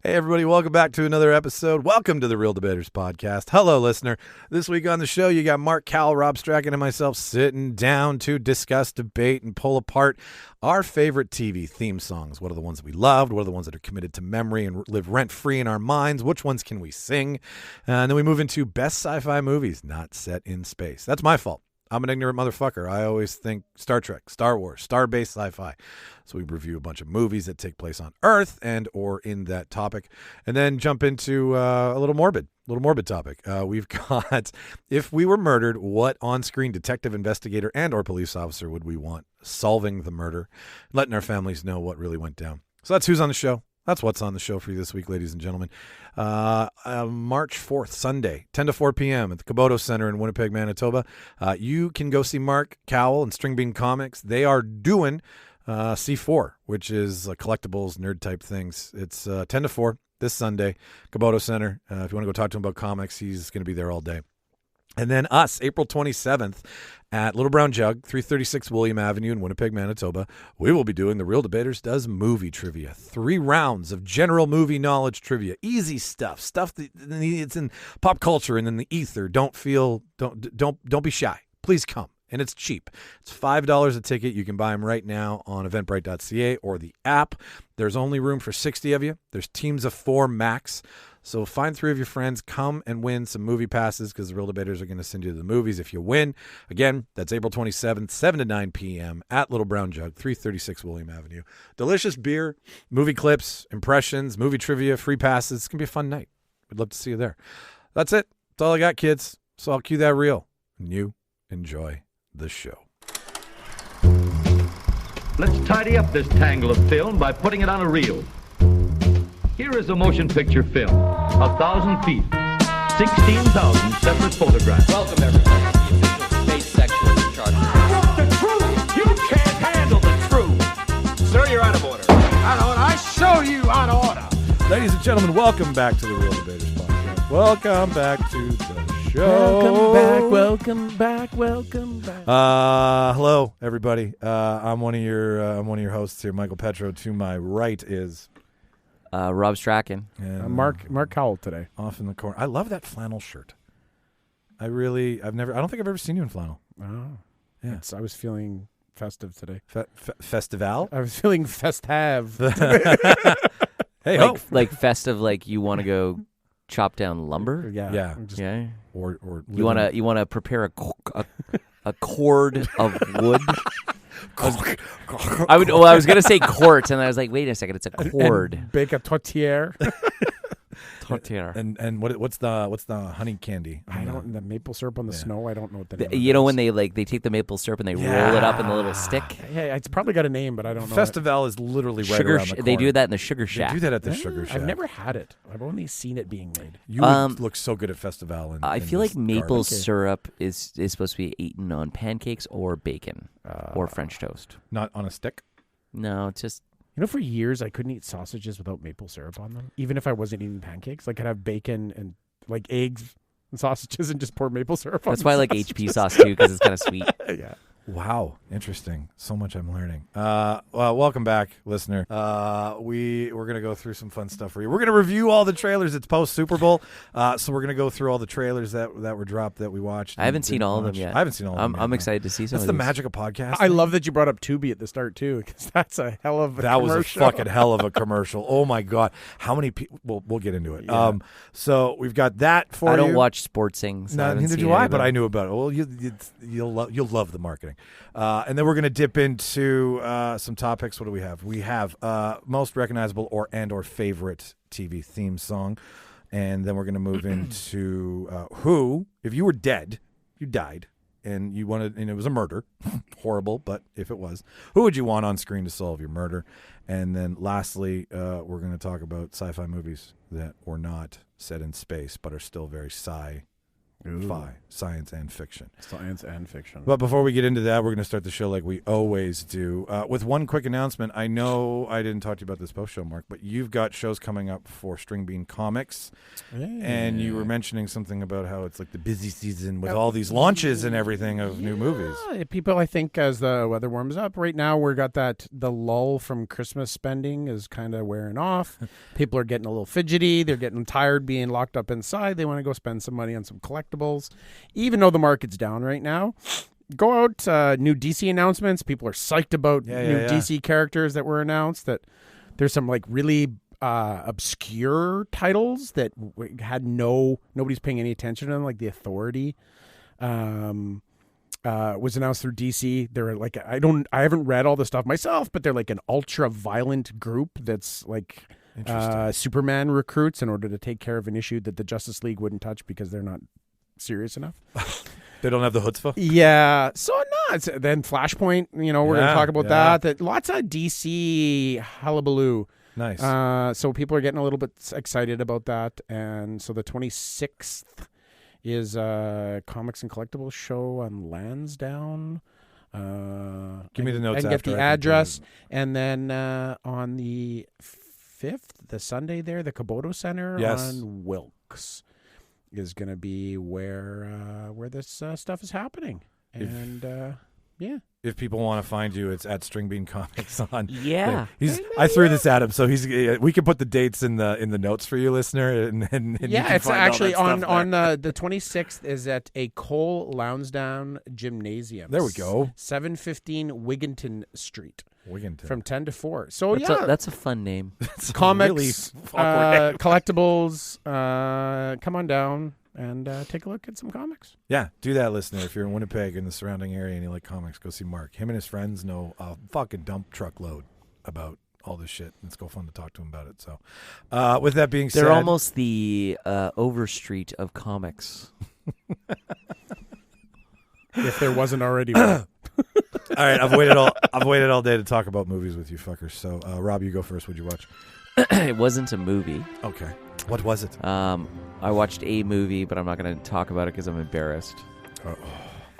Hey, everybody, welcome back to another episode. Welcome to the Reel Debaters podcast. Hello, listener. This week on the show, you got Mark, Cowell, Rob, Strachan, and myself sitting down to discuss, debate, and pull apart our favorite TV theme songs. What are the ones that we loved? What are the ones that are committed to memory and live rent-free in our minds? Which ones can we sing? And then we move into best sci-fi movies not set in space. That's my fault. I'm an ignorant motherfucker. I always think Star Trek, Star Wars, star-based sci-fi. So we review a bunch of movies that take place on Earth and or in that topic, and then jump into a little morbid topic. We've got, if we were murdered, what on-screen detective, investigator, and or police officer would we want solving the murder, letting our families know what really went down. So that's who's on the show. That's what's on the show for you this week, ladies and gentlemen. March 4th, Sunday, 10 to 4 p.m. at the Kubota Center in Winnipeg, Manitoba. You can go see Mark, Cowell, and String Bean Comics. They are doing C4, which is collectibles, nerd-type things. It's 10 to 4 this Sunday, Kubota Center. If you want to go talk to him about comics, he's going to be there all day. And then us, April 27th, at Little Brown Jug, 336 William Avenue in Winnipeg, Manitoba, we will be doing the Reel Debaters Does Movie Trivia. 3 rounds of general movie knowledge trivia. Easy stuff that it's in pop culture and in the ether. Don't be shy. Please come. And it's cheap. It's $5 a ticket. You can buy them right now on eventbrite.ca or the app. There's only room for 60 of you. There's teams of 4 max. So find 3 of your friends, come and win some movie passes because the Reel Debaters are going to send you to the movies if you win. Again, that's April 27th, 7 to 9 p.m. at Little Brown Jug, 336 William Avenue. Delicious beer, movie clips, impressions, movie trivia, free passes. It's going to be a fun night. We'd love to see you there. That's it. That's all I got, kids. So I'll cue that reel. And you enjoy the show. Let's tidy up this tangle of film by putting it on a reel. Here is a motion picture film, 1,000 feet, 16,000 separate photographs. Welcome, everybody, to the official space section of the chart. What's the truth? You can't handle the truth. Sir, you're out of order. Out of order. I show you out of order. Ladies and gentlemen, welcome back to the Reel Debaters podcast. Welcome back to the show. Welcome back. Hello, everybody. I'm one of your hosts here, Michael Petrow. To my right is Rob Strachan. and, Mark Cowell today. off in the corner. I love that flannel shirt. I don't think I've ever seen you in flannel. Oh, Yeah. I was feeling festive today. Festival. I was feeling festive. Hey, Like festive, like you want to go chop down lumber? Yeah. I'm just- Yeah. or You want to prepare a cord of wood? I was going to say court, and I was like, wait a second, it's a cord. And bake a tortilla. Tortilla. And what's the honey candy? I don't. The maple syrup on the snow. I don't know what the name. You know when they take the maple syrup and they roll it up in the little stick? Yeah, it's probably got a name, but I don't know. Festival is literally right Sugar. around the corner. They do that in the Sugar Shack. They do that at the Sugar Shack. I've never had it. I've only seen it being made. You would look so good at Festival. I feel like maple garden. syrup is supposed to be eaten on pancakes or bacon or French toast. Not on a stick. No, it's just You know, for years I couldn't eat sausages without maple syrup on them, even if I wasn't eating pancakes. Like I'd have bacon and like eggs and sausages and just pour maple syrup on. that's why I like HP sauce too, because it's kind of sweet. Yeah. Wow, interesting. So much I'm learning. Well, welcome back, listener. We're gonna go through some fun stuff for you. We're gonna review all the trailers. It's post Super Bowl, so we're gonna go through all the trailers that were dropped that we watched. I haven't seen all of them yet. I haven't seen all of them. I'm yet, excited to see some. That's of the these. magic of podcasting. I love that you brought up Tubi at the start too, because that's a hell of a that was a commercial. fucking hell of a commercial. Oh my god, how many people? We'll get into it. Yeah. So we've got that for you. I don't watch sports things. No, neither do I, but I knew about it. Well, you'll love the marketing. And then we're going to dip into some topics. What do we have? We have most recognizable or favorite TV theme song. And then we're going to move into who, if you were dead, you died, and you wanted, and it was a murder, horrible, but if it was, who would you want on screen to solve your murder? And then lastly, we're going to talk about sci-fi movies that were not set in space but are still very Sci-fi, science and fiction. Science and fiction. But before we get into that, we're going to start the show like we always do with one quick announcement. I know I didn't talk to you about this post-show, Mark, but you've got shows coming up for String Bean Comics, and you were mentioning something about how it's like the busy season with all these launches and everything of new movies. People, I think, as the weather warms up, right now we got the lull from Christmas spending is kind of wearing off. People are getting a little fidgety. They're getting tired being locked up inside. They want to go spend some money on some collectibles. Even though the market's down right now, go out, new DC announcements. People are psyched about new DC characters that were announced. That there's some like really obscure titles that had nobody's paying any attention to them, like The Authority. Was announced through DC. They're like, I haven't read all the stuff myself, but they're like an ultra violent group that's like Superman recruits in order to take care of an issue that the Justice League wouldn't touch because they're not serious enough. They don't have the chutzpah? Yeah. So then Flashpoint, we're going to talk about that. Lots of DC hullabaloo. Nice. So people are getting a little bit excited about that. And so the 26th is a comics and collectibles show on Lansdowne. Give me the notes and after. Get the address. And then on the 5th, the Sunday there, the Kaboto Center on Wilkes is going to be where this stuff is happening. And if people want to find you, it's at String Bean Comics on. Yeah, I threw this at him, so we can put the dates in the notes for you, listener. And it's actually on the 26th is at a Cole Lansdowne Gymnasium. There we go. 715 Wigginton Street. Wigginton. From 10 to 4. So that's a fun name. Comics, really collectibles. Come on down and take a look at some comics. Yeah, do that, listener. If you're in Winnipeg and the surrounding area and you like comics, go see Mark. Him and his friends know a fucking dump truckload about all this shit. It's go fun to talk to him about it. So, with that being said, they're almost the Overstreet of comics. If there wasn't already one. All right, I've waited all day to talk about movies with you fuckers. So, Rob, you go first. What'd you watch? It wasn't a movie. Okay. What was it? I watched a movie, but I'm not going to talk about it because I'm embarrassed.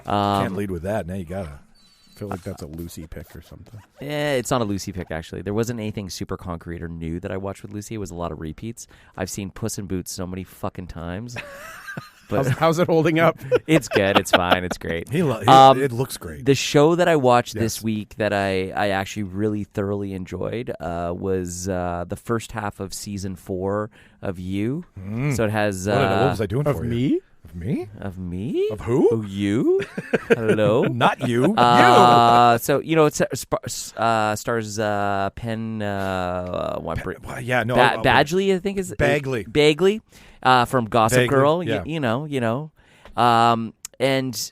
Can't lead with that. Now you gotta. I feel like that's a Lucy pick or something. It's not a Lucy pick, actually. There wasn't anything super concrete or new that I watched with Lucy. It was a lot of repeats. I've seen Puss in Boots so many fucking times. But how's it holding up? It's good. It's fine. It's great. It looks great. The show that I watched this week that I actually really thoroughly enjoyed was the first half of season 4 of You. So it has... what was I doing for you? Me? Of me? Of me? Of who? Oh, you? Hello? Not you. You. So, it stars Penn... Badgley, I think is... Bagley. From Gossip Girl, and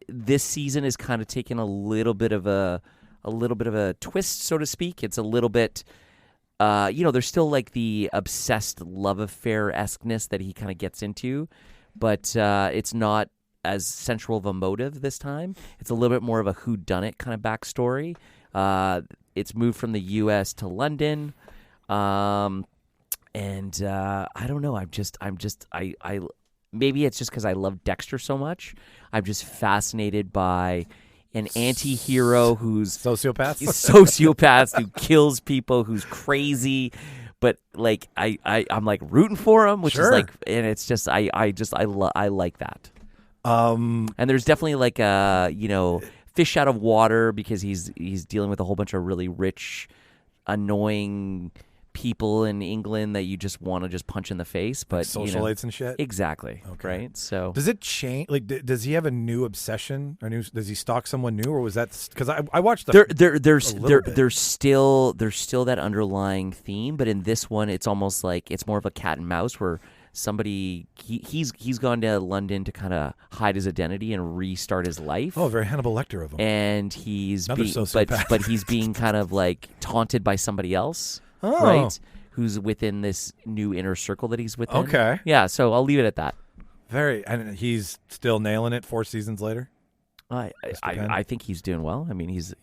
this season is kind of taking a little bit of a twist, so to speak. It's a little bit, there's still like the obsessed love affair-esqueness that he kind of gets into, but it's not as central of a motive this time. It's a little bit more of a whodunit kind of backstory. It's moved from the U.S. to London. And I don't know. I maybe it's just because I love Dexter so much. I'm just fascinated by an anti-hero who's sociopath who kills people, who's crazy, but like I'm like rooting for him, which is like, and it's just I like that. And there's definitely like fish out of water because he's dealing with a whole bunch of really rich, annoying people in England that you just want to just punch in the face, but socialites and shit. Exactly. Okay. Right. So does it change? Like, does he have a new obsession or does he stalk someone new, or was that because I watched there's still that underlying theme, but in this one it's almost like it's more of a cat and mouse where somebody he's gone to London to kind of hide his identity and restart his life. Oh, very Hannibal Lecter of him. And but he's being kind of like taunted by somebody else. Oh. Right? Who's within this new inner circle that he's within. Okay. Yeah, so I'll leave it at that. And he's still nailing it 4 seasons later? I think he's doing well. I mean, he's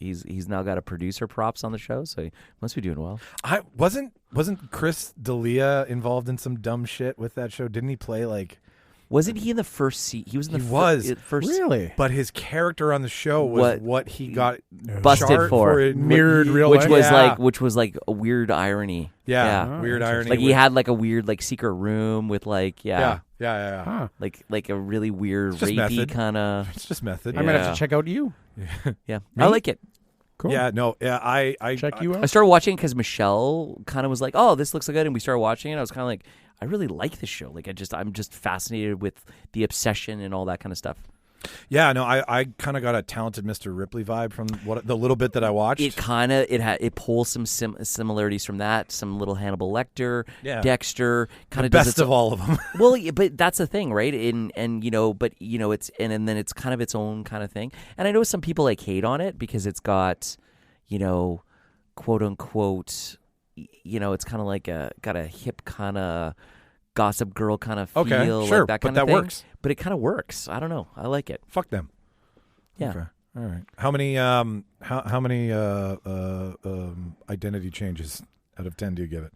now got a producer props on the show, so he must be doing well. Wasn't Chris D'Elia involved in some dumb shit with that show? Didn't he play like Wasn't he in the first seat? He was in the first. Really? But his character on the show was what he got busted charred for. Mirrored real which life. was which was like a weird irony. Yeah, weird irony. Like he had like a weird like secret room with like yeah. Huh. like a really weird rapey kind of. It's just method. I'm gonna have to check out you. Yeah, I like it. Cool. Yeah, no, yeah, I check you out. I started watching because Michelle kind of was like, "Oh, this looks good," and we started watching it. I was kind of like, I really like this show. Like, I'm just fascinated with the obsession and all that kind of stuff. Yeah, no, I kind of got a Talented Mr. Ripley vibe from the little bit that I watched. It pulls some similarities from that. Some little Hannibal Lecter, Dexter, kind of best of all of them. Well, but that's the thing, right? And it's and then it's kind of its own kind of thing. And I know some people like hate on it because it's got, quote unquote, it's kind of like got a hip kind of Gossip Girl kind of feel, sure, like that kind but of that thing. works. But it kind of works. I don't know. I like it. Fuck them. Yeah. Okay. All right. How many how many identity changes out of 10 do you give it?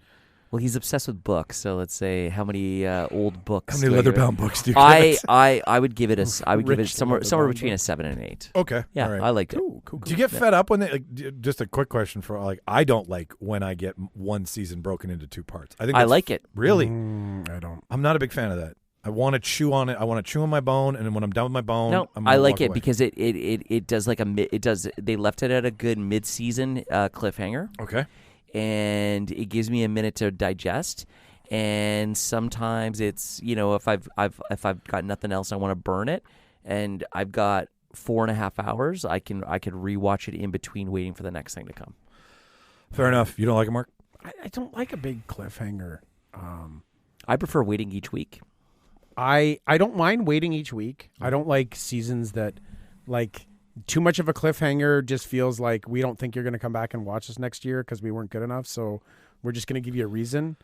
Well, he's obsessed with books, so let's say how many old books? How many leather-bound books do you give it? I would give it somewhere between a 7 and an 8. Okay. Yeah, all right. I liked it. Cool. Do you get fed up when they? Just a quick question for I don't like when I get one season broken into 2 parts. I like it. Really? I don't. I'm not a big fan of that. I want to chew on it. I want to chew on my bone, and then when I'm done with my bone, no, I'm I gonna like walk it away. because it does like they left it at a good mid-season cliffhanger. Okay. And it gives me a minute to digest. And sometimes it's if I've got nothing else, I want to burn it, and I've got 4.5 hours. I could rewatch it in between waiting for the next thing to come. Fair enough. You don't like it, Mark? I don't like a big cliffhanger. I prefer waiting each week. I don't mind waiting each week. I don't like seasons that like too much of a cliffhanger just feels like we don't think you're going to come back and watch us next year because we weren't good enough. So we're just going to give you a reason.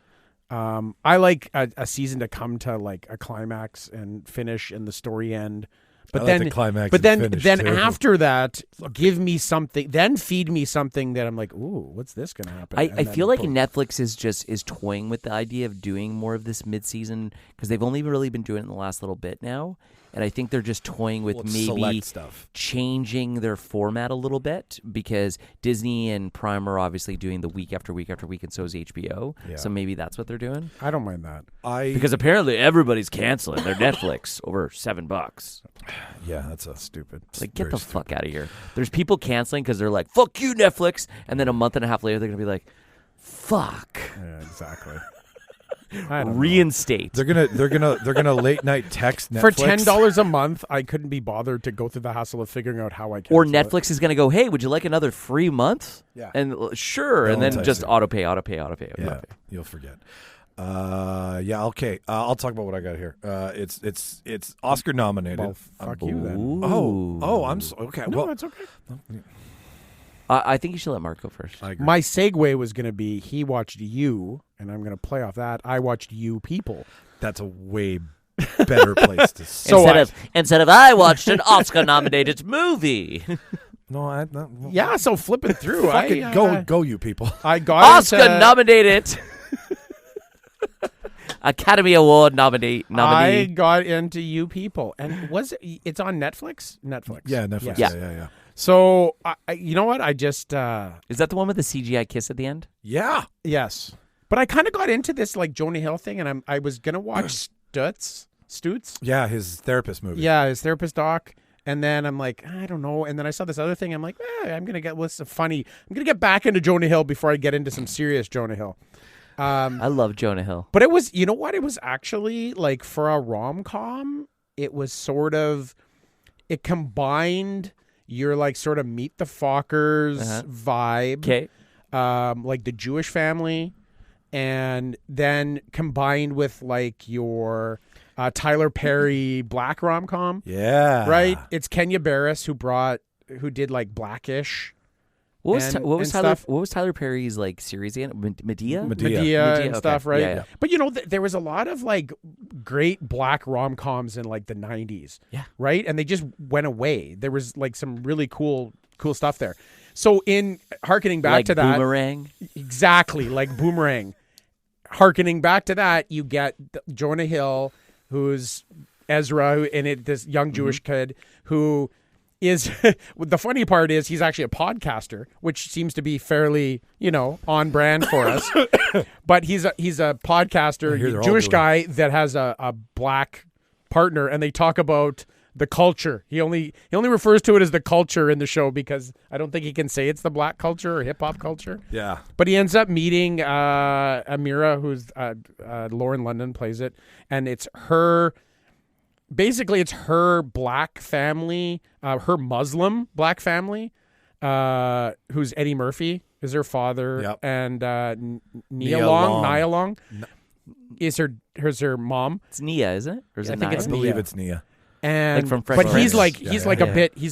I like a season to come to like a climax and finish and the story end. But I then like the climax. But and then finish, too. after that, give me something. Then feed me something that I'm like, ooh, what's this going to happen? I feel like Netflix is toying with the idea of doing more of this mid-season because they've only really been doing it in the last little bit now. And I think they're just toying with maybe changing their format a little bit because Disney and Prime are obviously doing the week after week after week, and so is HBO. Yeah. So maybe that's what they're doing. I don't mind that. Because apparently everybody's canceling their Netflix over $7. Yeah, that's stupid. Like, get the fuck out of here. There's people canceling because they're like, fuck you, Netflix. And then a month and a half later, they're going to be like, fuck. Yeah, exactly. Reinstate. They're gonna late night text Netflix. For $10 a month. I couldn't be bothered to go through the hassle of figuring out how I can. Or Netflix is gonna go, hey, would you like another free month? Yeah, and sure, and then just auto pay. Yeah, you'll forget. Yeah, okay. I'll talk about what I got here. It's Oscar nominated. Well, fuck you then. I'm so okay. No, well, that's okay. I think you should let Mark go first. My segue was going to be he watched You, and I'm going to play off that. I watched You People. That's a way better place to start. Instead of I watched an Oscar-nominated movie. No, yeah, so flipping through. Go, You People. I got Oscar-nominated. Academy Award nominee. I got into You People, and it's on Netflix? Netflix. Yeah, Netflix. Yes. Yeah. So, you know what? I just... Is that the one with the CGI kiss at the end? Yeah. Yes. But I kind of got into this like Jonah Hill thing, and I was going to watch Stutz. Yeah, his therapist movie. Yeah, his therapist doc. And then I'm like, I don't know. And then I saw this other thing. I'm like, I'm going to get funny. I'm going to get back into Jonah Hill before I get into some serious Jonah Hill. I love Jonah Hill. But it was, you know what? It was actually like for a rom-com, it was sort of, it combined your like sort of Meet the Fockers vibe. Okay. Like the Jewish family. And then combined with like your Tyler Perry black rom-com. Yeah. Right? It's Kenya Barris who did like Blackish. What was Tyler Perry's like series again? Medea and stuff, right? Yeah. But you know, there was a lot of like great black rom-coms in like the 90s. Yeah. Right? And they just went away. There was like some really cool stuff there. So in hearkening back to that, Boomerang. Exactly, like Boomerang. Hearkening back to that, you get Jonah Hill, who's Ezra, and this young Jewish kid who is the funny part is he's actually a podcaster, which seems to be fairly, on brand for us. But he's a podcaster, Jewish guy that has a black partner, and they talk about the culture. He only refers to it as the culture in the show because I don't think he can say it's the black culture or hip hop culture. Yeah. But he ends up meeting Amira, who's Lauren London plays it, and it's her. Basically, it's her black family, her Muslim black family, who's Eddie Murphy is her father, and Nia Long is her mom. It's Nia, isn't it? Or is it think it's I believe it's Nia. And from but he's Prince.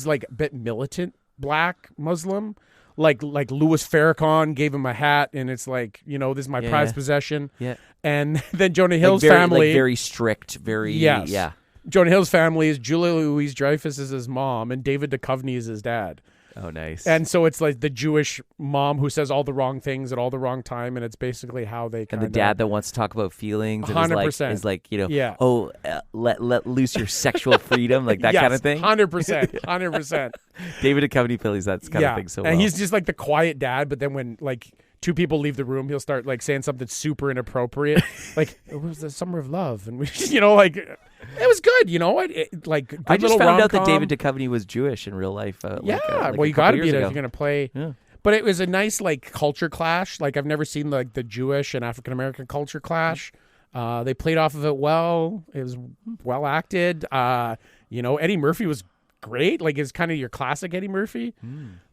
a bit militant black Muslim. Like Louis Farrakhan gave him a hat, and it's like, this is my prized possession. Yeah. And then Jonah Hill's very, family, very strict, very yeah. Jonah Hill's family is Julia Louis-Dreyfus is his mom, and David Duchovny is his dad. Oh, nice. And so it's like the Jewish mom who says all the wrong things at all the wrong time, and it's basically how they kind of... And the dad that wants to talk about feelings 100%. is like, let loose your sexual freedom, like that kind of thing. 100%. David Duchovny plays that kind of thing so well. And he's just like the quiet dad, but then when like two people leave the room, he'll start like saying something super inappropriate. Like, it was the summer of love, and we, it was good, good I just little found out that rom-com. David Duchovny was Jewish in real life. Well, you you got to be it if you're going to play. Yeah. But it was a nice like culture clash. Like I've never seen like the Jewish and African American culture clash. They played off of it well. It was well acted. Eddie Murphy was great. Like it's kind of your classic Eddie Murphy.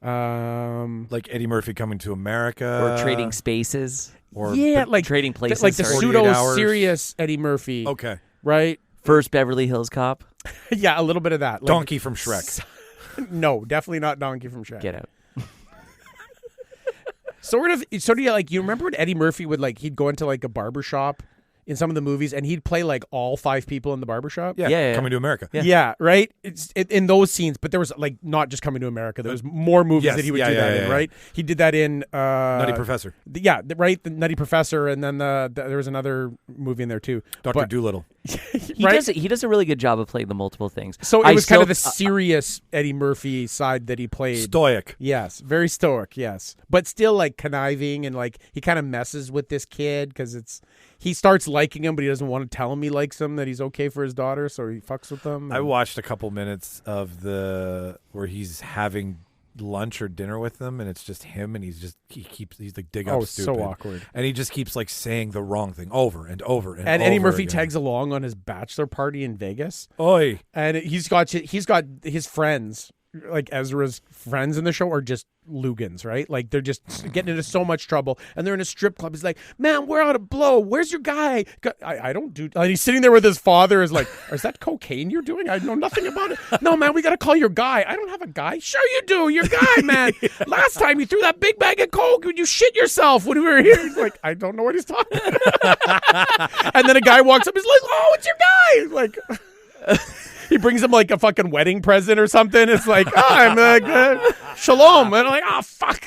Like Eddie Murphy coming to America. Or Trading Spaces. Or like Trading Places. Like the 48 pseudo-serious Eddie Murphy. Okay. Right? First Beverly Hills Cop. Yeah, a little bit of that. Like, Donkey from Shrek. No, definitely not Donkey from Shrek. Get out. Sort of you remember when Eddie Murphy would he'd go into like a barbershop in some of the movies and he'd play like all 5 people in the barbershop? Yeah. Coming to America. Yeah, right? It's in those scenes, but there was like not just Coming to America. There was more movies that he would do that in, right? He did that in Nutty Professor. Yeah, right, the Nutty Professor, and then there was another movie in there too. Dr. Doolittle. He does a really good job of playing the multiple things. So it was kind of the serious Eddie Murphy side that he played. Stoic. Yes, very stoic, yes. But still like conniving, and like he kind of messes with this kid because he starts liking him, but he doesn't want to tell him he likes him, that he's okay for his daughter, so he fucks with them. I watched a couple minutes of where he's having lunch or dinner with them, and it's just him, and he's like dig up stupid. So awkward. And he just keeps like saying the wrong thing over and over and And over Eddie Murphy again. tags along on his bachelor party in Vegas. Oi. And he's got his friends, like Ezra's friends in the show, are just Lugans, right? Like they're just getting into so much trouble, and they're in a strip club. He's like, "Man, we're out of blow. Where's your guy?" I don't do. And he's sitting there with his father. Is like, "Is that cocaine you're doing? I know nothing about it." "No, man, we got to call your guy." "I don't have a guy." "Sure you do. Your guy, man. Last time you threw that big bag of coke when you shit yourself when we were here." He's like, "I don't know what he's talking about." And then a guy walks up. He's like, "Oh, it's your guy." Like. He brings him like a fucking wedding present or something. It's like, I'm like, shalom. And I'm like, oh, fuck.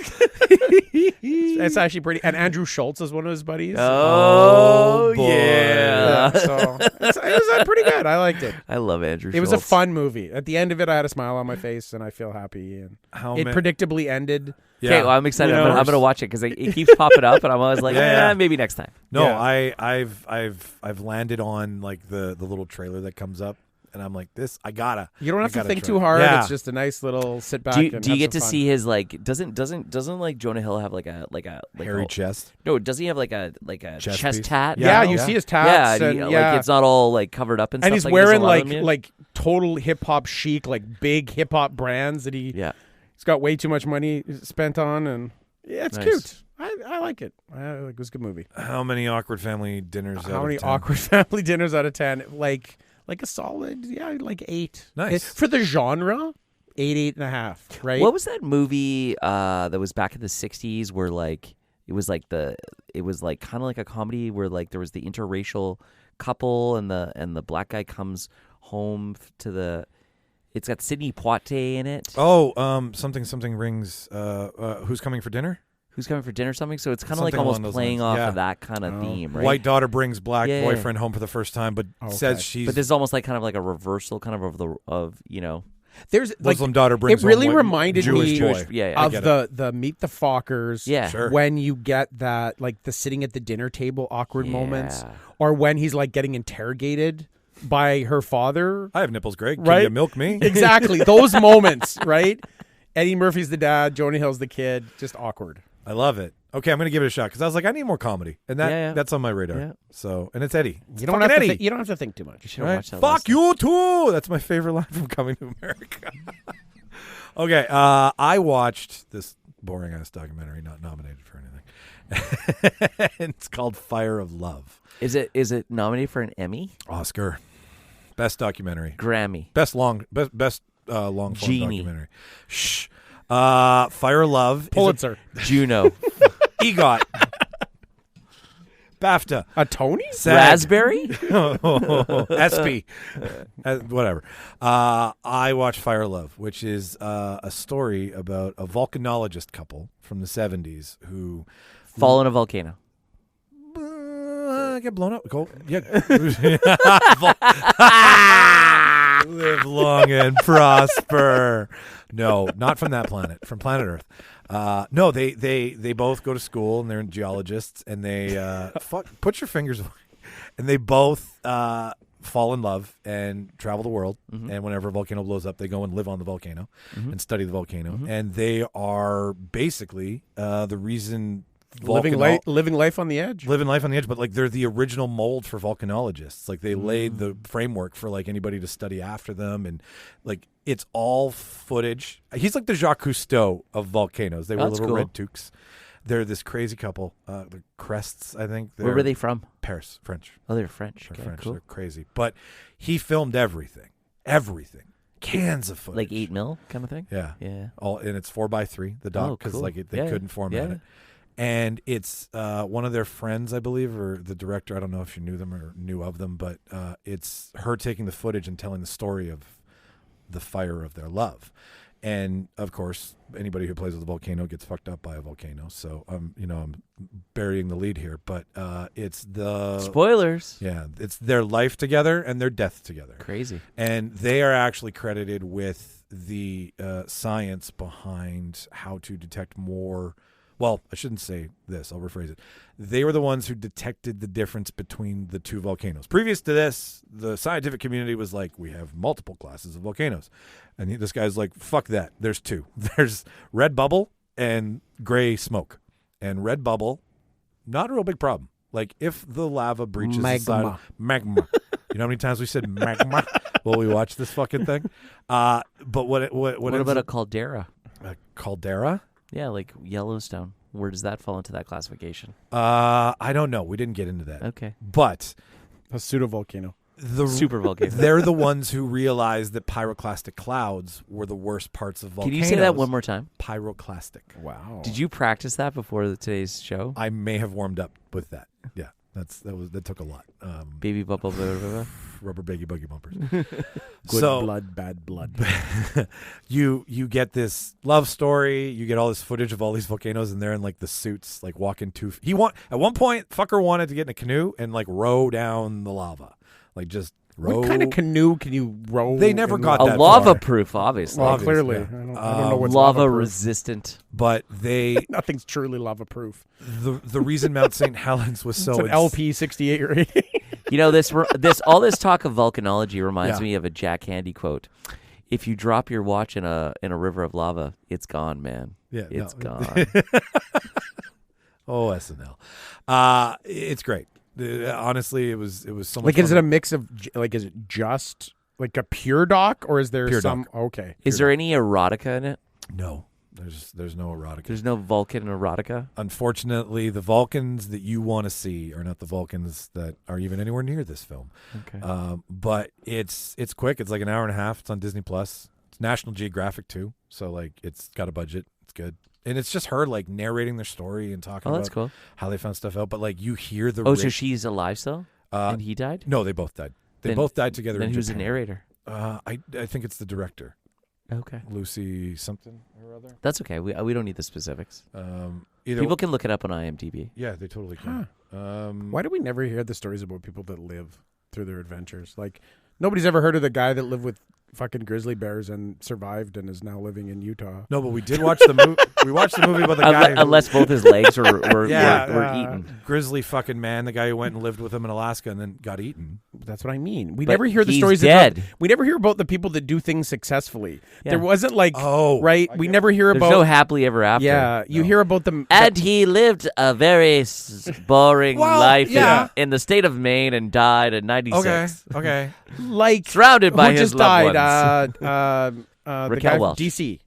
It's actually pretty. And Andrew Schultz is one of his buddies. Oh, boy. yeah. So it was pretty good. I liked it. I love Andrew Schultz. It was a fun movie. At the end of it, I had a smile on my face, and I feel happy. And it predictably ended. Okay, well, I'm excited. Who knows? I'm gonna watch it because it keeps popping up, and I'm always like, maybe next time. No, Yeah. I've landed on like the little trailer that comes up, and I'm like, this I gotta. You don't have to think try. too hard. Yeah. It's just a nice little sit back. Do you have get some to fun. see his like? Doesn't like Jonah Hill have like a Hairy chest. No, does he have like a Chest chest piece? tat? Yeah, Yeah. you see his tats. Yeah, and, like it's not all like covered up and and stuff. he's like wearing there's a lot of them, like total hip hop chic, like big hip hop brands that he's got way too much money spent on, and it's Nice. cute. I like it. It was a good movie. How many awkward family dinners? How out many of 10? awkward family dinners out of 10? Like a solid, like 8. Nice. For the genre, 8.5. Right? What was that movie that was back in the '60s where like it was like kind of like a comedy where like there was the interracial couple and the black guy comes home to the. It's got Sidney Poitier in it. Oh, something rings. Who's coming for dinner? Who's coming for dinner or something? So it's kind of like Something along almost those playing lines. off Yeah. of that kind of theme, right? White daughter brings black Yeah. boyfriend home for the first time, but says she's. But this is almost like kind of like a reversal, kind of you know. There's Muslim daughter brings it really home reminded Jewish me boy. Yeah, of the Meet the Fockers. Yeah. Sure. When you get that, like the sitting at the dinner table awkward moments, Yeah. or when he's like getting interrogated by her father. I have nipples, Greg. Can Right? you milk me? Exactly. Those moments, right? Eddie Murphy's the dad, Jonah Hill's the kid. Just awkward. I love it. Okay, I'm going to give it a shot because I was like, I need more comedy, and that's on my radar. Yeah. So, and it's Eddie. You don't have to think too much. You should have Right? watched that. Fuck last night. you too. That's my favorite line from Coming to America. Okay, I watched this boring ass documentary, not nominated for anything. It's called Fire of Love. Is it nominated for an Emmy? Oscar, best documentary, Grammy. best long form Genie. documentary. Shh. Fire of Love. Pulitzer. Juno. EGOT. BAFTA. A Tony? SAG. Raspberry? SP. Whatever. I watched Fire of Love, which is a story about a volcanologist couple from the 70s who Fall in a volcano. get blown up. Go. Yeah. Live long and prosper. No, not from that planet. From planet Earth. No, they both go to school and they're geologists and they put your fingers away. And they both fall in love and travel the world. Mm-hmm. And whenever a volcano blows up, they go and live on the volcano and study the volcano. And they are basically the reason Living life on the edge. living life on the edge, but like they're the original mold for volcanologists. Like they laid the framework for like anybody to study after them, and like it's all footage. He's like the Jacques Cousteau of volcanoes. They were That's little cool. red toques. They're this crazy couple. The Crests, I think. Where were they from? Paris, French. Oh, they're French. They're Okay, French. cool. They're crazy. But he filmed everything. Cans of footage. Like 8 mil kind of thing? Yeah. Yeah. All and it's 4x3. The doc because cool. like they Yeah, couldn't format yeah. it. And it's one of their friends, I believe, or the director. I don't know if she knew them or knew of them, but it's her taking the footage and telling the story of the fire of their love. And of course, anybody who plays with a volcano gets fucked up by a volcano. So I'm burying the lead here, but it's the Spoilers. Yeah, it's their life together and their death together. Crazy. And they are actually credited with the science behind how to detect more. Well, I shouldn't say this. I'll rephrase it. They were the ones who detected the difference between the two volcanoes. Previous to this, the scientific community was like, we have multiple classes of volcanoes. And this guy's like, fuck that. There's two. There's red bubble and gray smoke. And red bubble, not a real big problem. Like if the lava breaches the side of magma. You know how many times we said magma while we watched this fucking thing? But what about a caldera? A caldera? Yeah, like Yellowstone. Where does that fall into that classification? I don't know. We didn't get into that. Okay. But A pseudovolcano. the Super volcano. they're the ones who realized that pyroclastic clouds were the worst parts of Can volcanoes. you say that one more time? Pyroclastic. Wow. Did you practice that before today's show? I may have warmed up with that. Yeah, that took a lot. Baby bubble. Blah, blah, blah. Rubber baggy buggy bumpers. Good so blood, bad blood. you get this love story. You get all this footage of all these volcanoes, and they're in like the suits, like walking at one point, fucker wanted to get in a canoe and like row down the lava, like just row. What kind of canoe can you row? They never in got A that lava far. proof, obviously. Well, Obvious, clearly. yeah. I don't know what's lava lava-proof. resistant. But they Nothing's truly lava proof. the reason Mount St. Helens was so It's an LP 68 or 80. You know, this all this talk of volcanology reminds Yeah. me of a Jack Handy quote. If you drop your watch in a river of lava, it's gone, man. Yeah, It's no. gone. Oh, SNL. It's great. Honestly, it was so much Like, is fun. it a mix of, like, is it just like a pure doc, or is there Pure some? doc. Okay. Is there any erotica in it? No, there's no erotica. There's no Vulcan erotica? Unfortunately, the Vulcans that you want to see are not the Vulcans that are even anywhere near this film. Okay. But it's quick. It's like an hour and a half. It's on Disney Plus. It's National Geographic too, so like it's got a budget. It's good, and it's just her like narrating their story and talking Oh, about that's cool. how they found stuff out. But like you hear the Oh, so she's alive still? Uh, And he died? no, they both died. They Then- both died together. Then in who's the Japan. narrator? I think it's the director. Okay. Lucy something or other. That's okay. We don't need the specifics. Either People can look it up on IMDb. Yeah, they totally can. Why do we never hear the stories about people that live through their adventures? Like, nobody's ever heard of the guy that lived with fucking grizzly bears and survived and is now living in Utah. No, but we did watch the movie. We watched the movie about the guy unless both his legs were eaten. Grizzly fucking man, the guy who went and lived with him in Alaska and then got eaten. That's what I mean. We But never hear the he's stories. dead. We never hear about the people that do things successfully. Yeah. There wasn't like, Oh, right? We never hear There's about. no happily ever after. Yeah, you hear about them. And he lived a very boring life in the state of Maine and died at 96. Okay. like Surrounded by who his just loved died. ones. The Raquel guy Welch. DC.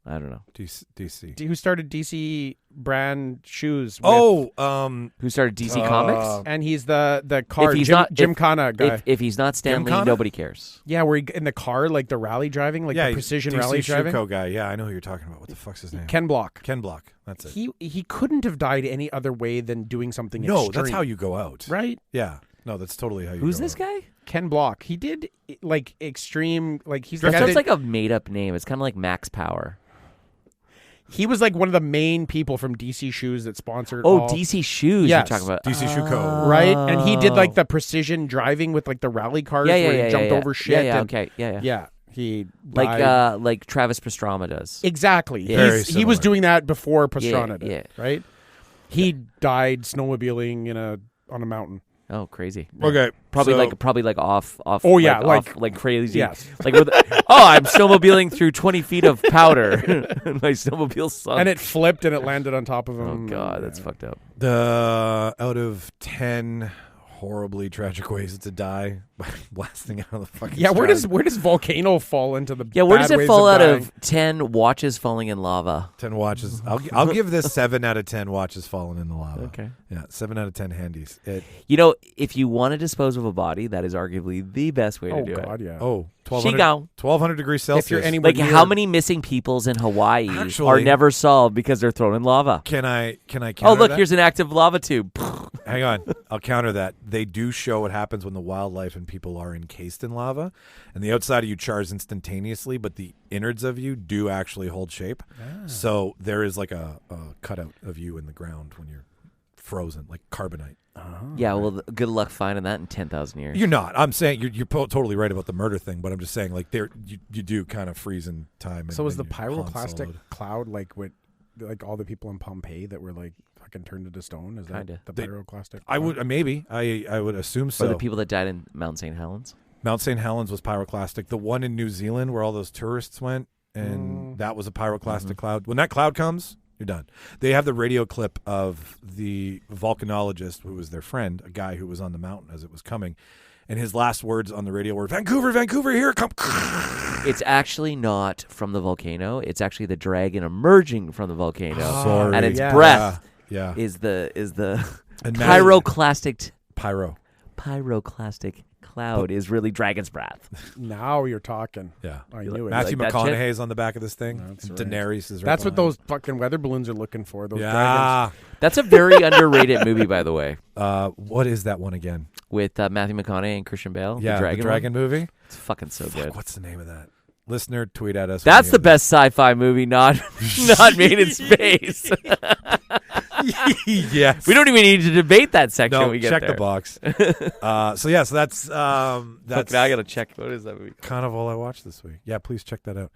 I don't know. DC. Who started DC brand shoes? Who Who started DC Comics? And he's the car If he's Jim, not- Gymkhana guy. If he's not Stan Lee, Gymkhana? nobody cares. Yeah, where he, in the car, like the rally driving, like the precision DC rally driving. Shuko guy. Yeah, I know who you're talking about. What the fuck's his name? Ken Block. Ken Block. That's it. He couldn't have died any other way than doing something No, extreme. that's how you go out. Right? Yeah. No, that's totally how you Who's go this out. guy? Ken Block. He did like extreme, like he's the That guy sounds that, like a made-up name. It's kind of like Max Power. he was like one of the main people from DC Shoes that sponsored. Oh, all- DC Shoes Yes. you're talking about. DC Shuko. right? And he did like the precision driving with like the rally cars where he jumped over shit. Yeah, and, okay. Yeah. yeah. He died. Like Travis Pastrana does. Exactly. Yeah. Very He was similar. doing that before Pastrana did, yeah. right? He died snowmobiling on a mountain. Oh, crazy. Okay. Probably so- like off. Oh, yeah, off, like crazy. Yes. Like I'm snowmobiling through 20 feet of powder. My snowmobile sunk. And it flipped and it landed on top of Oh him. god, that's fucked up. The out of 10 horribly tragic ways to die by blasting out of the fucking Yeah, where Strand. does Volcano fall into the Yeah, where bad does it ways fall of out dying? of 10 watches falling in lava? 10 watches. I'll give this 7 out of 10 watches falling in the lava. Okay. Yeah, 7 out of 10 handies. You know, if you want to dispose of a body, that is arguably the best way to Oh do god, it. yeah. 1200 degrees Celsius. If you're anywhere Like near, how many missing peoples in Hawaii are Actually- never solved because they're thrown in lava? Can I counter Oh, look, that? here's an active lava tube. Hang on. I'll counter that. They do show what happens when the wildlife and people are encased in lava, and the outside of you chars instantaneously, but the innards of you do actually hold shape. So there is like a cutout of you in the ground when you're frozen, like carbonite. Yeah, well, good luck finding that in 10,000 years. You're not. I'm saying you're totally right about the murder thing, but I'm just saying like there you do kind of freeze in time. So was the and you're Han pyroclastic Solo'd. cloud like what, like all the people in Pompeii that were like fucking turned into stone? Is that Kinda. the They- pyroclastic? I cloud? would maybe I would assume Or so. the people that died in Mount St. Helens. Mount St. Helens was pyroclastic. The one in New Zealand where all those tourists went, and that was a pyroclastic cloud. When that cloud comes, you're done. They have the radio clip of the volcanologist who was their friend, a guy who was on the mountain as it was coming, and his last words on the radio were, Vancouver, here it comes. It's actually not from the volcano. It's actually the dragon emerging from the volcano. Sorry. And its Yeah. breath Yeah. is the And pyroclastic cloud is really dragon's breath. Now you're talking. Yeah. I knew it. Matthew like that shit? McConaughey's on the back of this thing. That's and right. Daenerys is right That's what behind. those fucking weather balloons are looking for. Those dragons. Yeah. That's a very underrated movie, by the way, What is that one again? with Matthew McConaughey and Christian Bale. Yeah, the dragon, one. movie. It's fucking so Fuck, good. what's the name of that? Listener, tweet at us. That's the best sci-fi movie not made in space. Yes. We don't even need to debate that section No, when we get check there. the box. So that's Fuck, now I gotta check. What is that movie? kind of all I watched this week. Yeah, please check that out.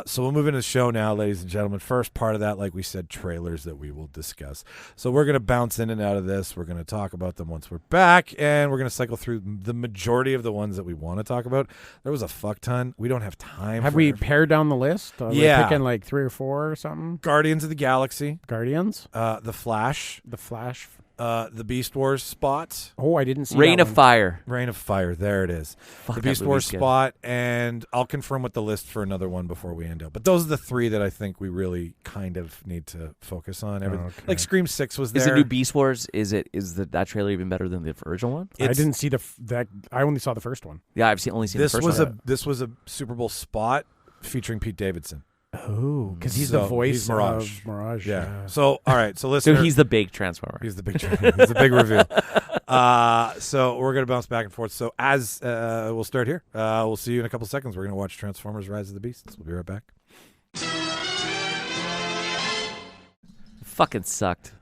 So we'll move into the show now, ladies and gentlemen. First part of that, like we said, trailers that we will discuss. So we're going to bounce in and out of this. We're going to talk about them once we're back, and we're going to cycle through the majority of the ones that we want to talk about. There was a fuck ton. We don't have time. Have for we every- pared down the list? Yeah. We're picking like 3 or 4 or something. Guardians of the Galaxy, Guardians, The Flash, The Flash. the Beast Wars spot, Oh, I didn't see Rain that of one. Fire. Reign of Fire. There it is. Fuck, The that Beast Wars movie's good. spot, and I'll confirm with the list for another one before we end up. But those are the 3 that I think we really kind of need to focus on. Everything. Okay. Like Scream 6 was there. Is the new Beast Wars? Is that trailer even better than the original one? I It's- didn't see that. I only saw the first one. Yeah, I've only seen This the first was one. this was a Super Bowl spot featuring Pete Davidson. Oh, because he's the voice Mirage. of Mirage. Yeah. So, all right. So, listener. So he's the big Transformer. He's the big reveal. So we're going to bounce back and forth. So as we'll start here. We'll see you in a couple seconds. We're going to watch Transformers Rise of the Beasts. We'll be right back. Fucking sucked.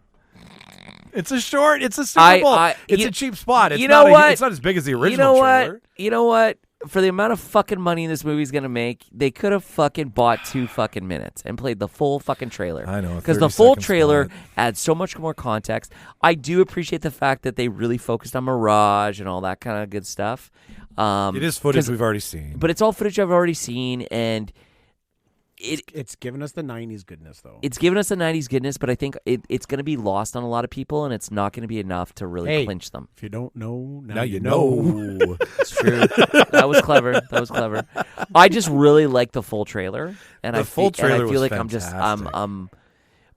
It's a short. It's a Super Bowl. It's a cheap spot. It's you know what? It's not as big as the original trailer. You know what? For the amount of fucking money this movie's going to make, they could have fucking bought 2 fucking minutes and played the full fucking trailer. I know. Because the full trailer adds so much more context. I do appreciate the fact that they really focused on Mirage and all that kind of good stuff. It is footage we've already seen. But it's all footage I've already seen, and it's given us the 90s goodness, though. It's given us the 90s goodness, but I think it's going to be lost on a lot of people, and it's not going to be enough to really clinch them. If you don't know, now you know. It's true. That was clever. I just really like the full trailer, and I feel like fantastic.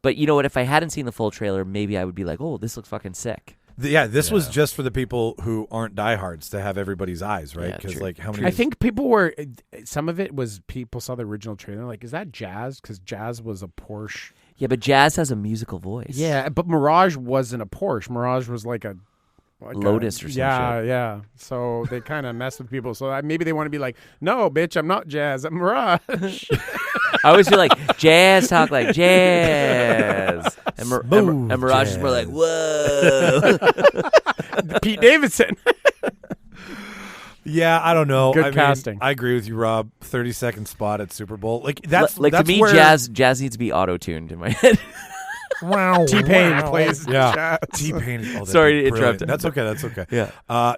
But you know what? If I hadn't seen the full trailer, maybe I would be like, "Oh, this looks fucking sick." This was just for the people who aren't diehards to have everybody's eyes, right? Because how many? I think people were. Some of it was people saw the original trailer, like, is that Jazz? Because Jazz was a Porsche. Yeah, but Jazz has a musical voice. Yeah, but Mirage wasn't a Porsche. Mirage was like a Lotus or something. Yeah. So they kind of mess with people. So maybe they want to be like, no, bitch, I'm not Jazz. I'm Mirage. I always feel like Jazz talk like Jazz. And Mirage is more like, whoa. Pete Davidson. Yeah, I don't know. Good casting. I agree with you, Rob. 30-second spot at Super Bowl. That's to me, where... Jazz needs to be auto-tuned in my head. T-Pain plays Jazz. T-Pain. Sorry to interrupt. That's okay. Yeah.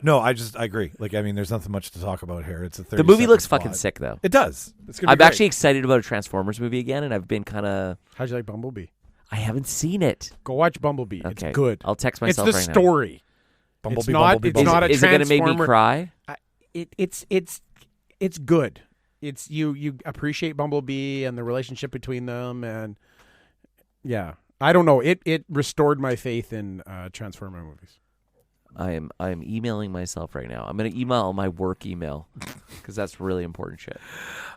No, I agree. There's nothing much to talk about here. It's a 30-second The movie looks spot. fucking sick, though. It does. I'm actually excited about a Transformers movie again, and I've been kind of... How'd you like Bumblebee? I haven't seen it. Go watch Bumblebee. Okay. It's good. I'll text myself right now. It's the story. Bumblebee, It's not a Is it going to make me Transformer. cry? It's good. It's you appreciate Bumblebee and the relationship between them, and I don't know. It restored my faith in Transformer movies. I am emailing myself right now. I'm going to email my work email because that's really important shit.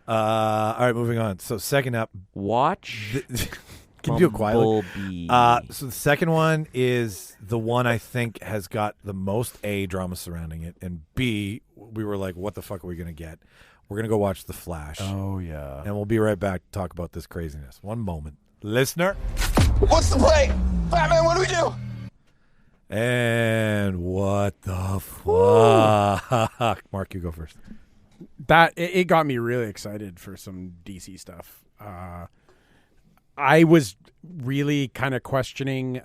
All right, moving on. So second up, watch. Can you do it quietly? Bumblebee. So the second one is the one I think has got the most A, drama surrounding it, and B, we were like, what the fuck are we going to get? We're going to go watch The Flash. Oh, yeah. And we'll be right back to talk about this craziness. One moment. Listener. What's the play? Batman, what do we do? And what the fuck? Mark, you go first. It got me really excited for some DC stuff. I was really kind of questioning,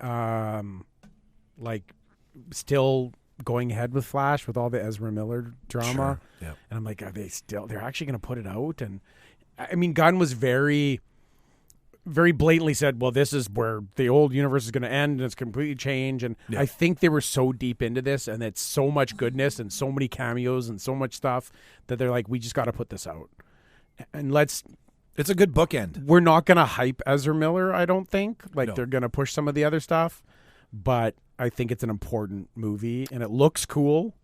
still going ahead with Flash with all the Ezra Miller drama. Sure. Yep. And I'm like, they're actually going to put it out? And I mean, Gunn was very, very blatantly said, well, this is where the old universe is going to end and it's completely changed. And I think they were so deep into this and it's so much goodness and so many cameos and so much stuff that they're like, we just got to put this out. And it's a good bookend. We're not going to hype Ezra Miller, I don't think. No. They're going to push some of the other stuff. But I think it's an important movie, and it looks cool.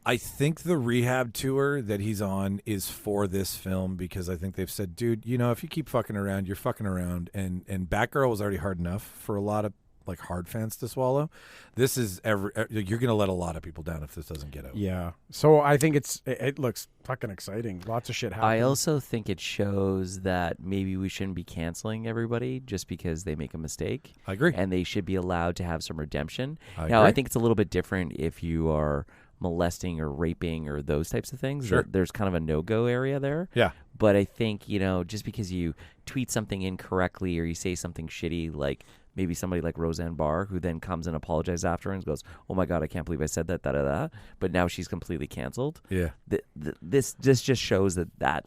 I think the rehab tour that he's on is for this film because I think they've said, dude, if you keep fucking around, you're fucking around. And Batgirl was already hard enough for a lot of hard fans to swallow. This is you're going to let a lot of people down if this doesn't get out. Yeah. So I think it looks fucking exciting. Lots of shit happening. I also think it shows that maybe we shouldn't be canceling everybody just because they make a mistake. I agree. And they should be allowed to have some redemption. I now, agree. I think it's a little bit different if you are molesting or raping or those types of things. Sure. There's kind of a no-go area there. Yeah. But I think, just because you tweet something incorrectly or you say something shitty, like maybe somebody like Roseanne Barr, who then comes and apologizes after and goes, oh my God, I can't believe I said that, da-da-da. But now she's completely canceled. Yeah. This just shows that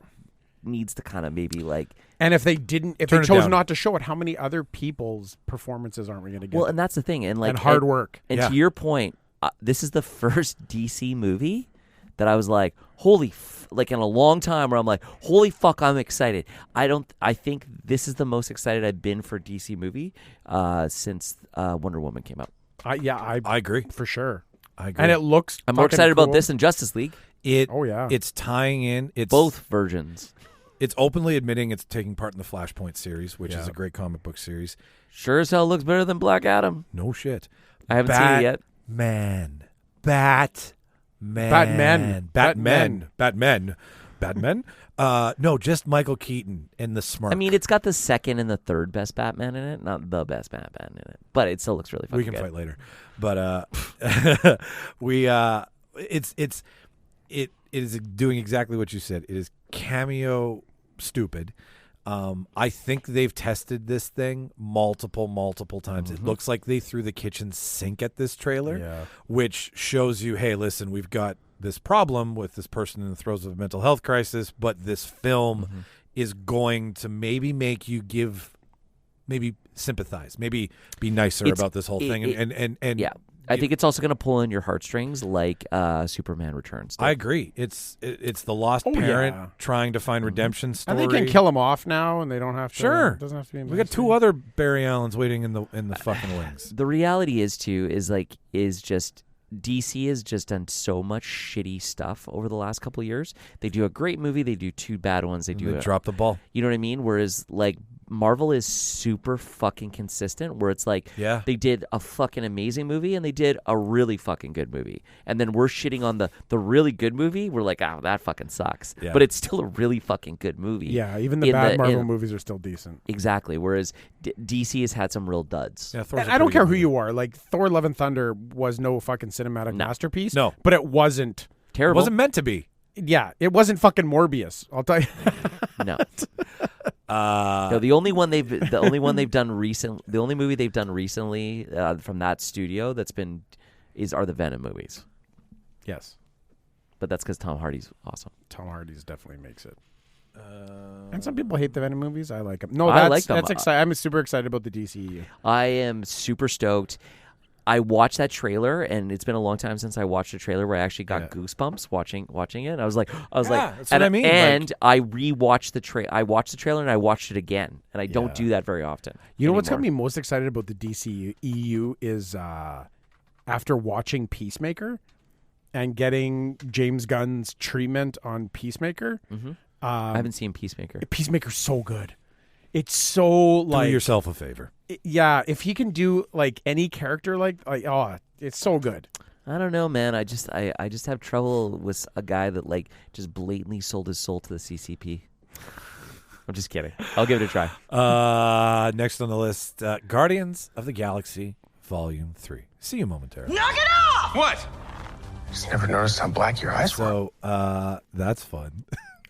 needs to kind of maybe And if they chose not to show it, how many other people's performances aren't we going to get? Well, and that's the thing. And hard work. And to your point, this is the first DC movie that I was like, holy in a long time where I'm like, holy fuck, I'm excited. I think this is the most excited I've been for DC movie since Wonder Woman came out. I agree for sure. I agree. And it looks. I'm more excited about this than Justice League. It's tying in. It's both versions. It's openly admitting it's taking part in the Flashpoint series, which is a great comic book series. Sure as hell looks better than Black Adam. No shit. I haven't seen it yet. Batman. No, just Michael Keaton in the Smirk. I mean, it's got the second and the third best Batman in it, not the best Batman in it, but it still looks really fucking good. We can fight later, but it is doing exactly what you said. It is cameo stupid. I think they've tested this thing multiple times. It looks like they threw the kitchen sink at this trailer, which shows you, hey, listen, we've got this problem with this person in the throes of a mental health crisis, but this film is going to maybe make you maybe sympathize, maybe be nicer about this whole thing. I think it's also going to pull in your heartstrings like Superman Returns did. I agree. It's the lost parent trying to find redemption story. And they can kill him off now, and they don't have to. Sure, it doesn't have to be. We got 2 other Barry Allens waiting in the fucking wings. The reality is just DC has just done so much shitty stuff over the last couple of years. They do a great movie, they do 2 bad ones, they drop the ball. You know what I mean? Whereas like Marvel is super fucking consistent, where it's like they did a fucking amazing movie and they did a really fucking good movie, and then we're shitting on the really good movie. We're like, oh, that fucking sucks, but it's still a really fucking good movie. Yeah, even the bad Marvel movies are still decent. Exactly. Whereas DC has had some real duds. Yeah, I don't care who you are. Like Thor: Love and Thunder was no fucking cinematic masterpiece. No, but it wasn't terrible. It wasn't meant to be. Yeah, it wasn't fucking Morbius. I'll tell you. No. No, the only movie they've done recently from that studio are the Venom movies. Yes, but that's because Tom Hardy's awesome. Tom Hardy's definitely makes it. And some people hate the Venom movies. I like them. No, I like them. That's exciting. I'm super excited about the DCEU. I am super stoked. I watched that trailer, and it's been a long time since I watched a trailer where I actually got goosebumps watching it. I was like, that's what I mean. And I rewatched I watched the trailer and I watched it again, and I don't do that very often. You know what's got me most excited about the DCEU is after watching Peacemaker and getting James Gunn's treatment on Peacemaker. I haven't seen Peacemaker. Peacemaker's so good. It's so like do yourself a favor. Yeah, if he can do like any character like it's so good. I don't know, man. I just have trouble with a guy that like just blatantly sold his soul to the CCP. I'm just kidding. I'll give it a try. Next on the list, Guardians of the Galaxy Volume 3. See you momentarily. Knock it off! What? Just never noticed how black your eyes were. So, that's fun.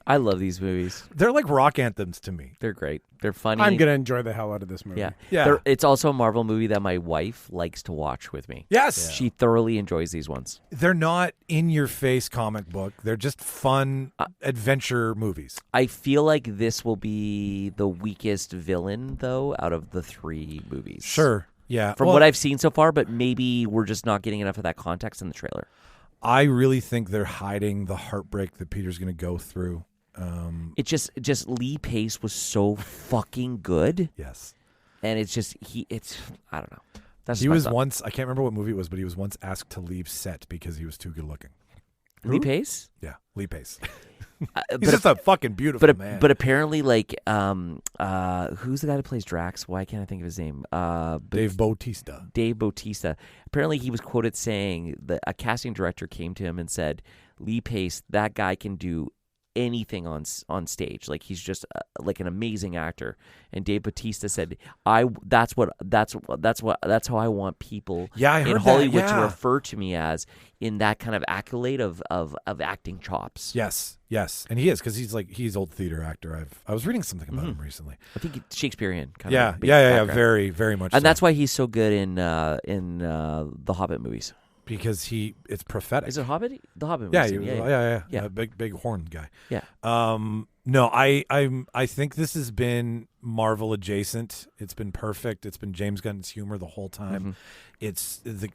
I love these movies. They're like rock anthems to me. They're great. They're funny. I'm gonna enjoy the hell out of this movie. Yeah. It's also a Marvel movie that my wife likes to watch with me. Yes, she thoroughly enjoys these ones. They're not in-your-face comic book. They're just fun adventure movies. I feel like this will be the weakest villain, though, out of the 3 movies. Sure. Yeah. From what I've seen so far, but maybe we're just not getting enough of that context in the trailer. I really think they're hiding the heartbreak that Peter's going to go through. It just Lee Pace was so fucking good. Yes, and it's I don't know. He was once, I can't remember what movie it was, but he was once asked to leave set because he was too good looking. Lee Pace? Yeah, Lee Pace. He's just a fucking beautiful man. But apparently, like, who's the guy that plays Drax? Why can't I think of his name? Dave Bautista. Dave Bautista. Apparently, he was quoted saying that a casting director came to him and said, "Lee Pace, that guy can do anything on stage. Like he's just like an amazing actor." And Dave Bautista said, that's how I want people in Hollywood to refer to me as, in that kind of accolade of acting chops. Yes. And he is, because he's old theater actor. I was reading something about him recently. I think Shakespearean kind of. Yeah, very, very much. And that's why he's so good in the Hobbit movies. Because it's prophetic. Is it Hobbit? The Hobbit movies. Yeah. Big horned guy. Yeah. No, I think this has been Marvel adjacent. It's been perfect. It's been James Gunn's humor the whole time. It's the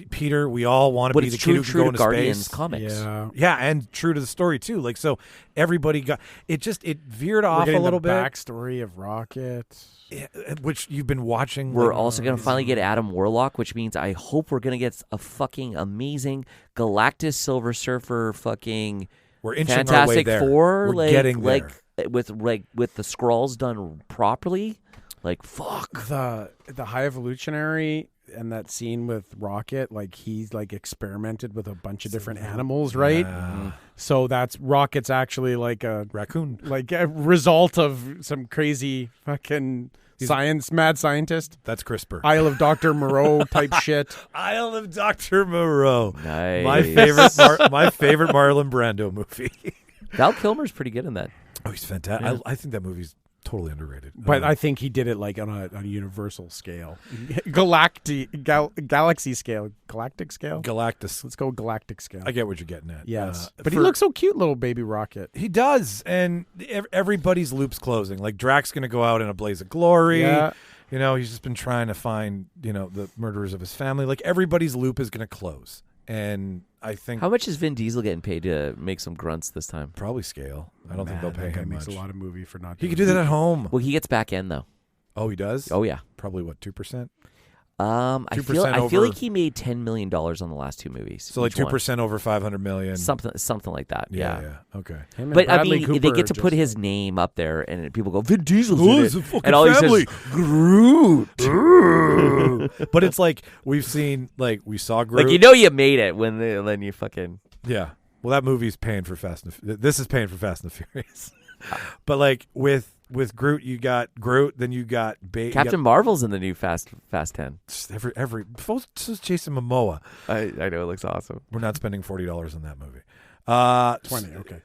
Peter. We all want to be the kid who can go into Guardians space. Comics. Yeah, and true to the story too. Like, so everybody got it. It veered off a little bit. Backstory of Rocket, which you've been watching. We're also going to finally get Adam Warlock, which means I hope we're going to get a fucking amazing Galactus, Silver Surfer, fucking we're inching Fantastic our way there. Four. We're getting there. Like with the scrolls done properly, like fuck. The High Evolutionary and that scene with Rocket, like he's like experimented with a bunch of different animals, right? Yeah. So that's Rocket's actually like a Raccoon. like a result of some crazy fucking mad scientist. That's CRISPR. Isle of Dr. Moreau type shit. Isle of Dr. Moreau. Nice. My favorite Marlon Brando movie. Val Kilmer's pretty good in that. Oh, he's fantastic. Yeah. I think that movie's totally underrated. But I think he did it like on a universal scale, galaxy scale, galactic scale. Galactus. Let's go galactic scale. I get what you're getting at. Yes, but he looks so cute, little baby Rocket. He does, and everybody's loop's closing. Like Drax's going to go out in a blaze of glory. Yeah. You know, he's just been trying to find, the murderers of his family. Like everybody's loop is going to close. And I think How much is Vin Diesel getting paid to make some grunts this time? probably scale. I don't think they'll pay him makes much. a lot of movie for not. He doing could do that it. at home. Well, he gets back end though. Oh, he does? Oh yeah. Probably what, 2%? I 2% feel over- like he made $10 million on the last two movies. So like each one. 2% over 500 million. something like that. Yeah. Okay. Him and But I Bradley mean, Cooper they get to are put just- his name up there, and people go, "Vin Diesel's Oh, in it's it," a fucking and all family. he says, is, "Groot." But it's like we saw Groot. Like you made it when then you fucking Yeah. Well, that movie's paying for Fast and this is paying for Fast and the Furious. But like with Groot, you got Groot, then you got Captain Marvel's in the new Fast 10. every just Jason Momoa. I know it looks awesome. We're not spending $40 on that movie. 20. Okay.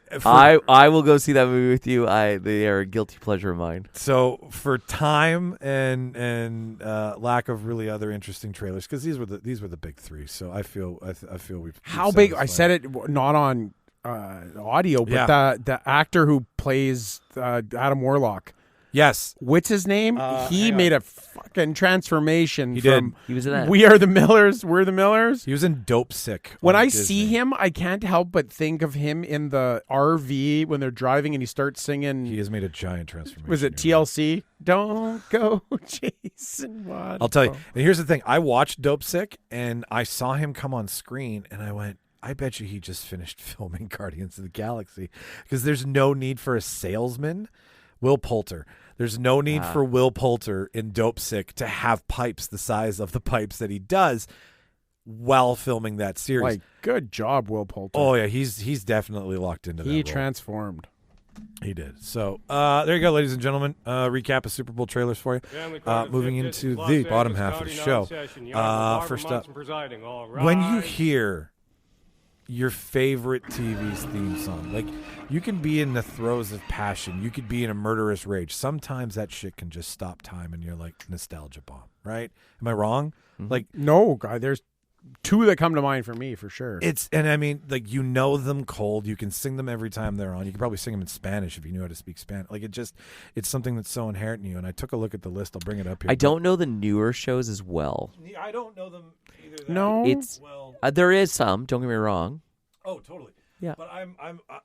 I will go see that movie with you. They are a guilty pleasure of mine. So for time and lack of really other interesting trailers, because these were the big three. So I feel we've How big? I satisfied. said it not on audio, but Yeah. the actor who plays Adam Warlock. Yes. What's his name? He made a fucking transformation. He from did. He was in that. We Are the Millers. We're the Millers. He was in Dope Sick. When on I Disney. see him, I can't help but think of him in the RV when they're driving and he starts singing. He has made a giant transformation. Was it You're right. TLC? Don't go chasing waterfalls. I'll tell you. And here's the thing. I watched Dope Sick, and I saw him come on screen, and I went, I bet you he just finished filming Guardians of the Galaxy, because there's no need for a salesman. Will Poulter. There's no need for Will Poulter in Dope Sick to have pipes the size of the pipes that he does while filming that series. Like, good job, Will Poulter. Oh yeah, he's definitely locked into that. He role. transformed. He did. So there you go, ladies and gentlemen. Recap of Super Bowl trailers for you. Moving into the bottom half of the show. First up, when you hear your favorite TV's theme song, like you can be in the throes of passion, you could be in a murderous rage. Sometimes that shit can just stop time, and you're like nostalgia bomb, right? Am I wrong? Mm-hmm. Like No, guy. There's two that come to mind for me for sure. and I mean, like, you know them cold. You can sing them every time they're on. You can probably sing them in Spanish if you knew how to speak Spanish. Like, it's something that's so inherent in you. And I took a look at the list. I'll bring it up here. I don't know the newer shows as well. I don't know them either. No. It's there is some. Don't get me wrong. Oh, totally. Yeah. But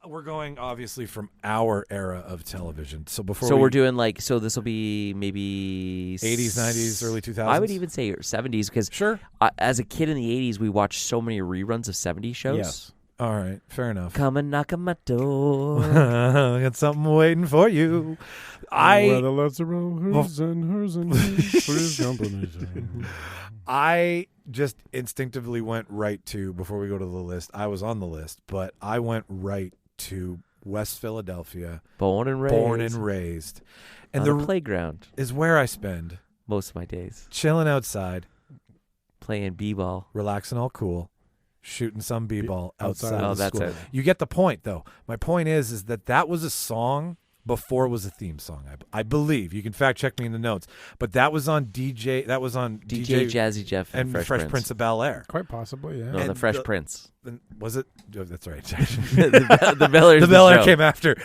we're going obviously from our era of television. So before So we're doing this will be maybe 80s, 90s, early 2000s. I would even say 70s because Sure. As a kid in the 80s, we watched so many reruns of 70s shows. Yes. All right. Fair enough. Come and knock on my door. I got something waiting for you. Whether loves hers and hers and hers for his company. I just instinctively went right to, before we go to the list, I was on the list, but I went right to West Philadelphia, Born and raised. And on the a playground is where I spend most of my days. chilling outside, Playing b-ball. relaxing all cool, shooting some b-ball outside Oh, of the that's school. it. You get the point, though. My point is that was a song before it was a theme song. I believe. You can fact check me in the notes, but that was on DJ Jazzy Jeff and Fresh Prince of Bel-Air. Quite possibly, yeah. No, And the Fresh Prince. Was it? Oh, that's right. the Bel Air's the Bel Air show. came after,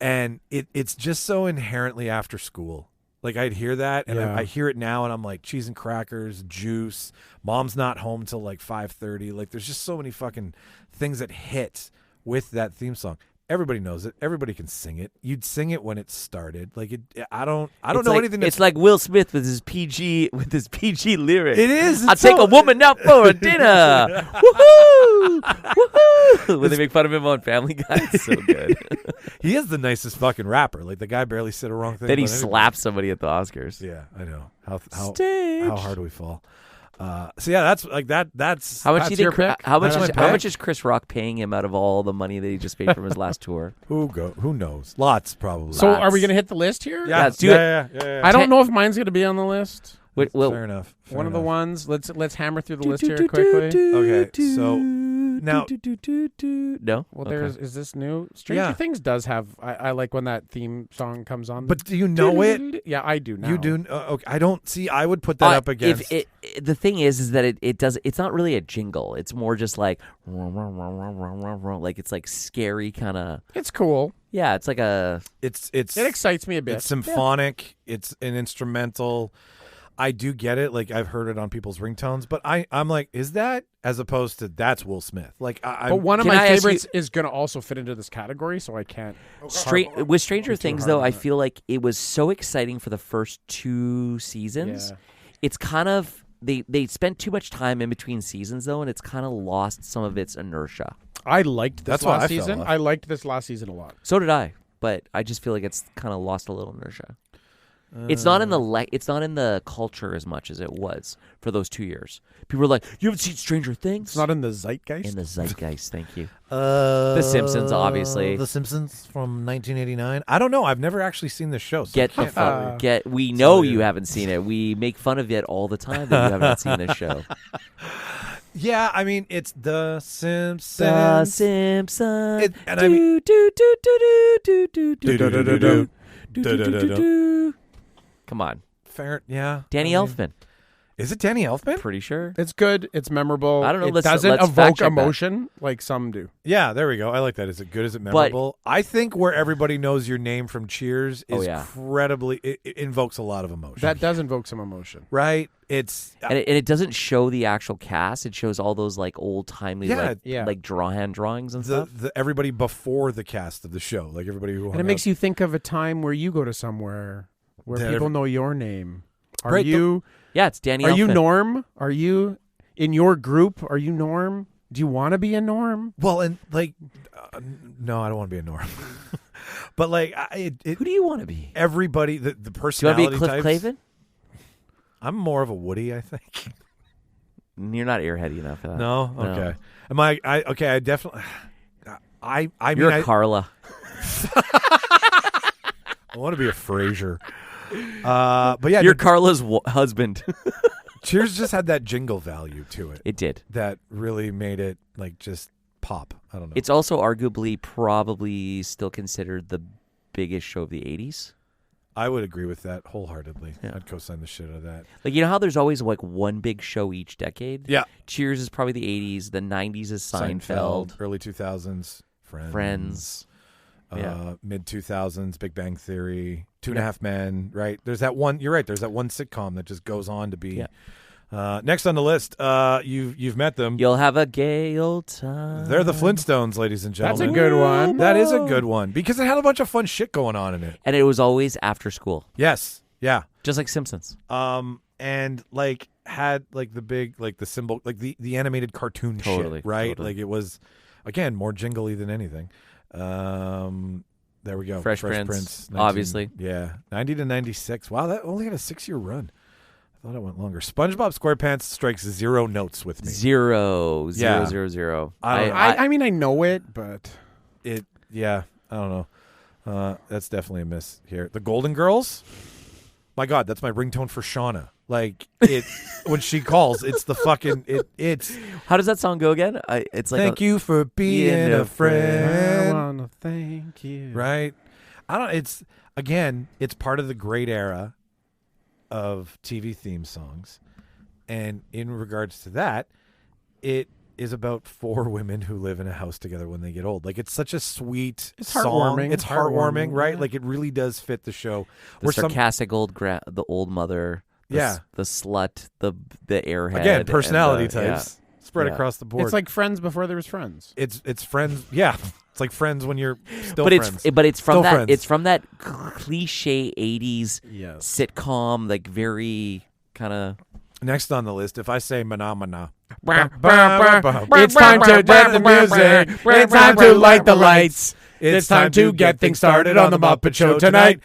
and it's just so inherently after school. Like, I'd hear that, and Yeah. I hear it now, and I'm like, cheese and crackers, juice. Mom's not home till like 5:30. Like, there's just so many fucking things that hit with that theme song. Everybody knows it. Everybody can sing it. You'd sing it when it started. Like it. I don't know anything. It's like Will Smith with his PG lyrics. It is. I'll take a woman out for a dinner. Woohoo! Woohoo! When they make fun of him on Family Guy, it's so good. He is the nicest fucking rapper. Like the guy barely said a wrong thing. Then he slaps somebody at the Oscars. Yeah, I know. How hard we fall. So yeah, that's like that. That's how much do you think? How much is Chris Rock paying him out of all the money that he just paid from his last tour? Who knows? Lots probably. So are we gonna hit the list here? Yeah, let's do it. Yeah. I don't know if mine's gonna be on the list. Fair enough. One of the ones. Let's hammer through the list here quickly. Okay, so now no. Well, is this new? Stranger Things does have. I like when that theme song comes on. But do you know it? Yeah, I do now. You do. Okay, I don't see. I would put that up against. The thing is that it does. It's not really a jingle. It's more just like like it's like scary kind of. It's cool. Yeah, it's like a. It excites me a bit. It's symphonic. Yeah. It's an instrumental. I do get it. Like I've heard it on people's ringtones, but I'm like, is that as opposed to that's Will Smith? Like, but one of my favorites is going to also fit into this category, so I can't. With Stranger Things, though, I feel like it was so exciting for the first 2 seasons. Yeah. It's kind of they spent too much time in between seasons, though, and it's kind of lost some of its inertia. I liked this last season. I liked this last season a lot. So did I, but I just feel like it's kind of lost a little inertia. It's not in the culture as much as it was for those 2 years. People were like, "You haven't seen Stranger Things?" It's not in the zeitgeist. In the zeitgeist, thank you. The Simpsons, obviously. The Simpsons from 1989. I don't know. I've never actually seen this show. So We know you haven't seen it. We make fun of it all the time that you haven't seen this show. Yeah, I mean it's The Simpsons. The Simpsons. And I mean. Come on. Fair, yeah. Danny Elfman. Is it Danny Elfman? Pretty sure. It's good. It's memorable. I don't know. It doesn't evoke emotion like some do. Yeah, there we go. I like that. Is it good? Is it memorable? I think Where Everybody Knows Your Name from Cheers is incredibly. It invokes a lot of emotion. That does invoke some emotion, right? It's and it doesn't show the actual cast. It shows all those like old timely like hand drawings and stuff. Everybody before the cast of the show, like everybody who. And it makes you think of a time where you go to somewhere where people know your name. Are you? Yeah, it's Danny. Are Elfman. you Norm? Are you in your group? Are you Norm? Do you want to be a Norm? Well, and like, no, I don't want to be a Norm. But like, who do you want to be? Everybody, the personality. Do you want to be a Cliff Clavin? I'm more of a Woody, I think. You're not airheady enough for that. No, okay. Am I? Okay, I definitely. You're a Carla. I want to be a Frasier. But yeah, you're Carla's husband. Cheers just had that jingle value to it. It did. That really made it like just pop. I don't know. It's also arguably probably still considered the biggest show of the 80s. I would agree with that wholeheartedly. Yeah. I'd co-sign the shit out of that. Like, you know how there's always like one big show each decade? Yeah. Cheers is probably the 80s. The 90s is Seinfeld. Early 2000s, Friends. Mid 2000s, Big Bang Theory, Two and a Half Men, right? There's that one. You're right. There's that one sitcom that just goes on to be. Yeah. Next on the list, you've met them. You'll have a gay old time. They're the Flintstones, ladies and gentlemen. That's a good one. That is a good one because it had a bunch of fun shit going on in it, and it was always after school. Yes. Yeah. Just like Simpsons. And like had like the big like the symbol like the animated cartoon shit, right? Totally. Like it was again more jingly than anything. There we go. Fresh Prince, obviously. Yeah, 90 to 96. Wow, that only had a 6-year run. I thought it went longer. SpongeBob SquarePants strikes 0 notes with me. Zero. I mean, I know it, but I don't know. That's definitely a miss here. The Golden Girls. My God, that's my ringtone for Shauna. Like it when she calls, it's the fucking it's. How does that song go again? It's like thank you for being a friend. I wanna thank you. Right? I don't. It's again. It's part of the great era of TV theme songs, and in regards to that, it is about 4 women who live in a house together when they get old. Like it's such a sweet song. Heartwarming. It's heartwarming, right? Yeah. Like it really does fit the show. The sarcastic the old mother. The slut, the airhead. Again, personality types spread across the board. It's like Friends before there was Friends. It's Friends. Yeah. It's like Friends when you're still but friends. It's from Still that. Friends. It's from that cliche '80s Yes. sitcom, like very kind of. Next on the list, if I say Mana, It's time to get the music. It's time to light the lights. It's time to get things started on the Muppet Show tonight.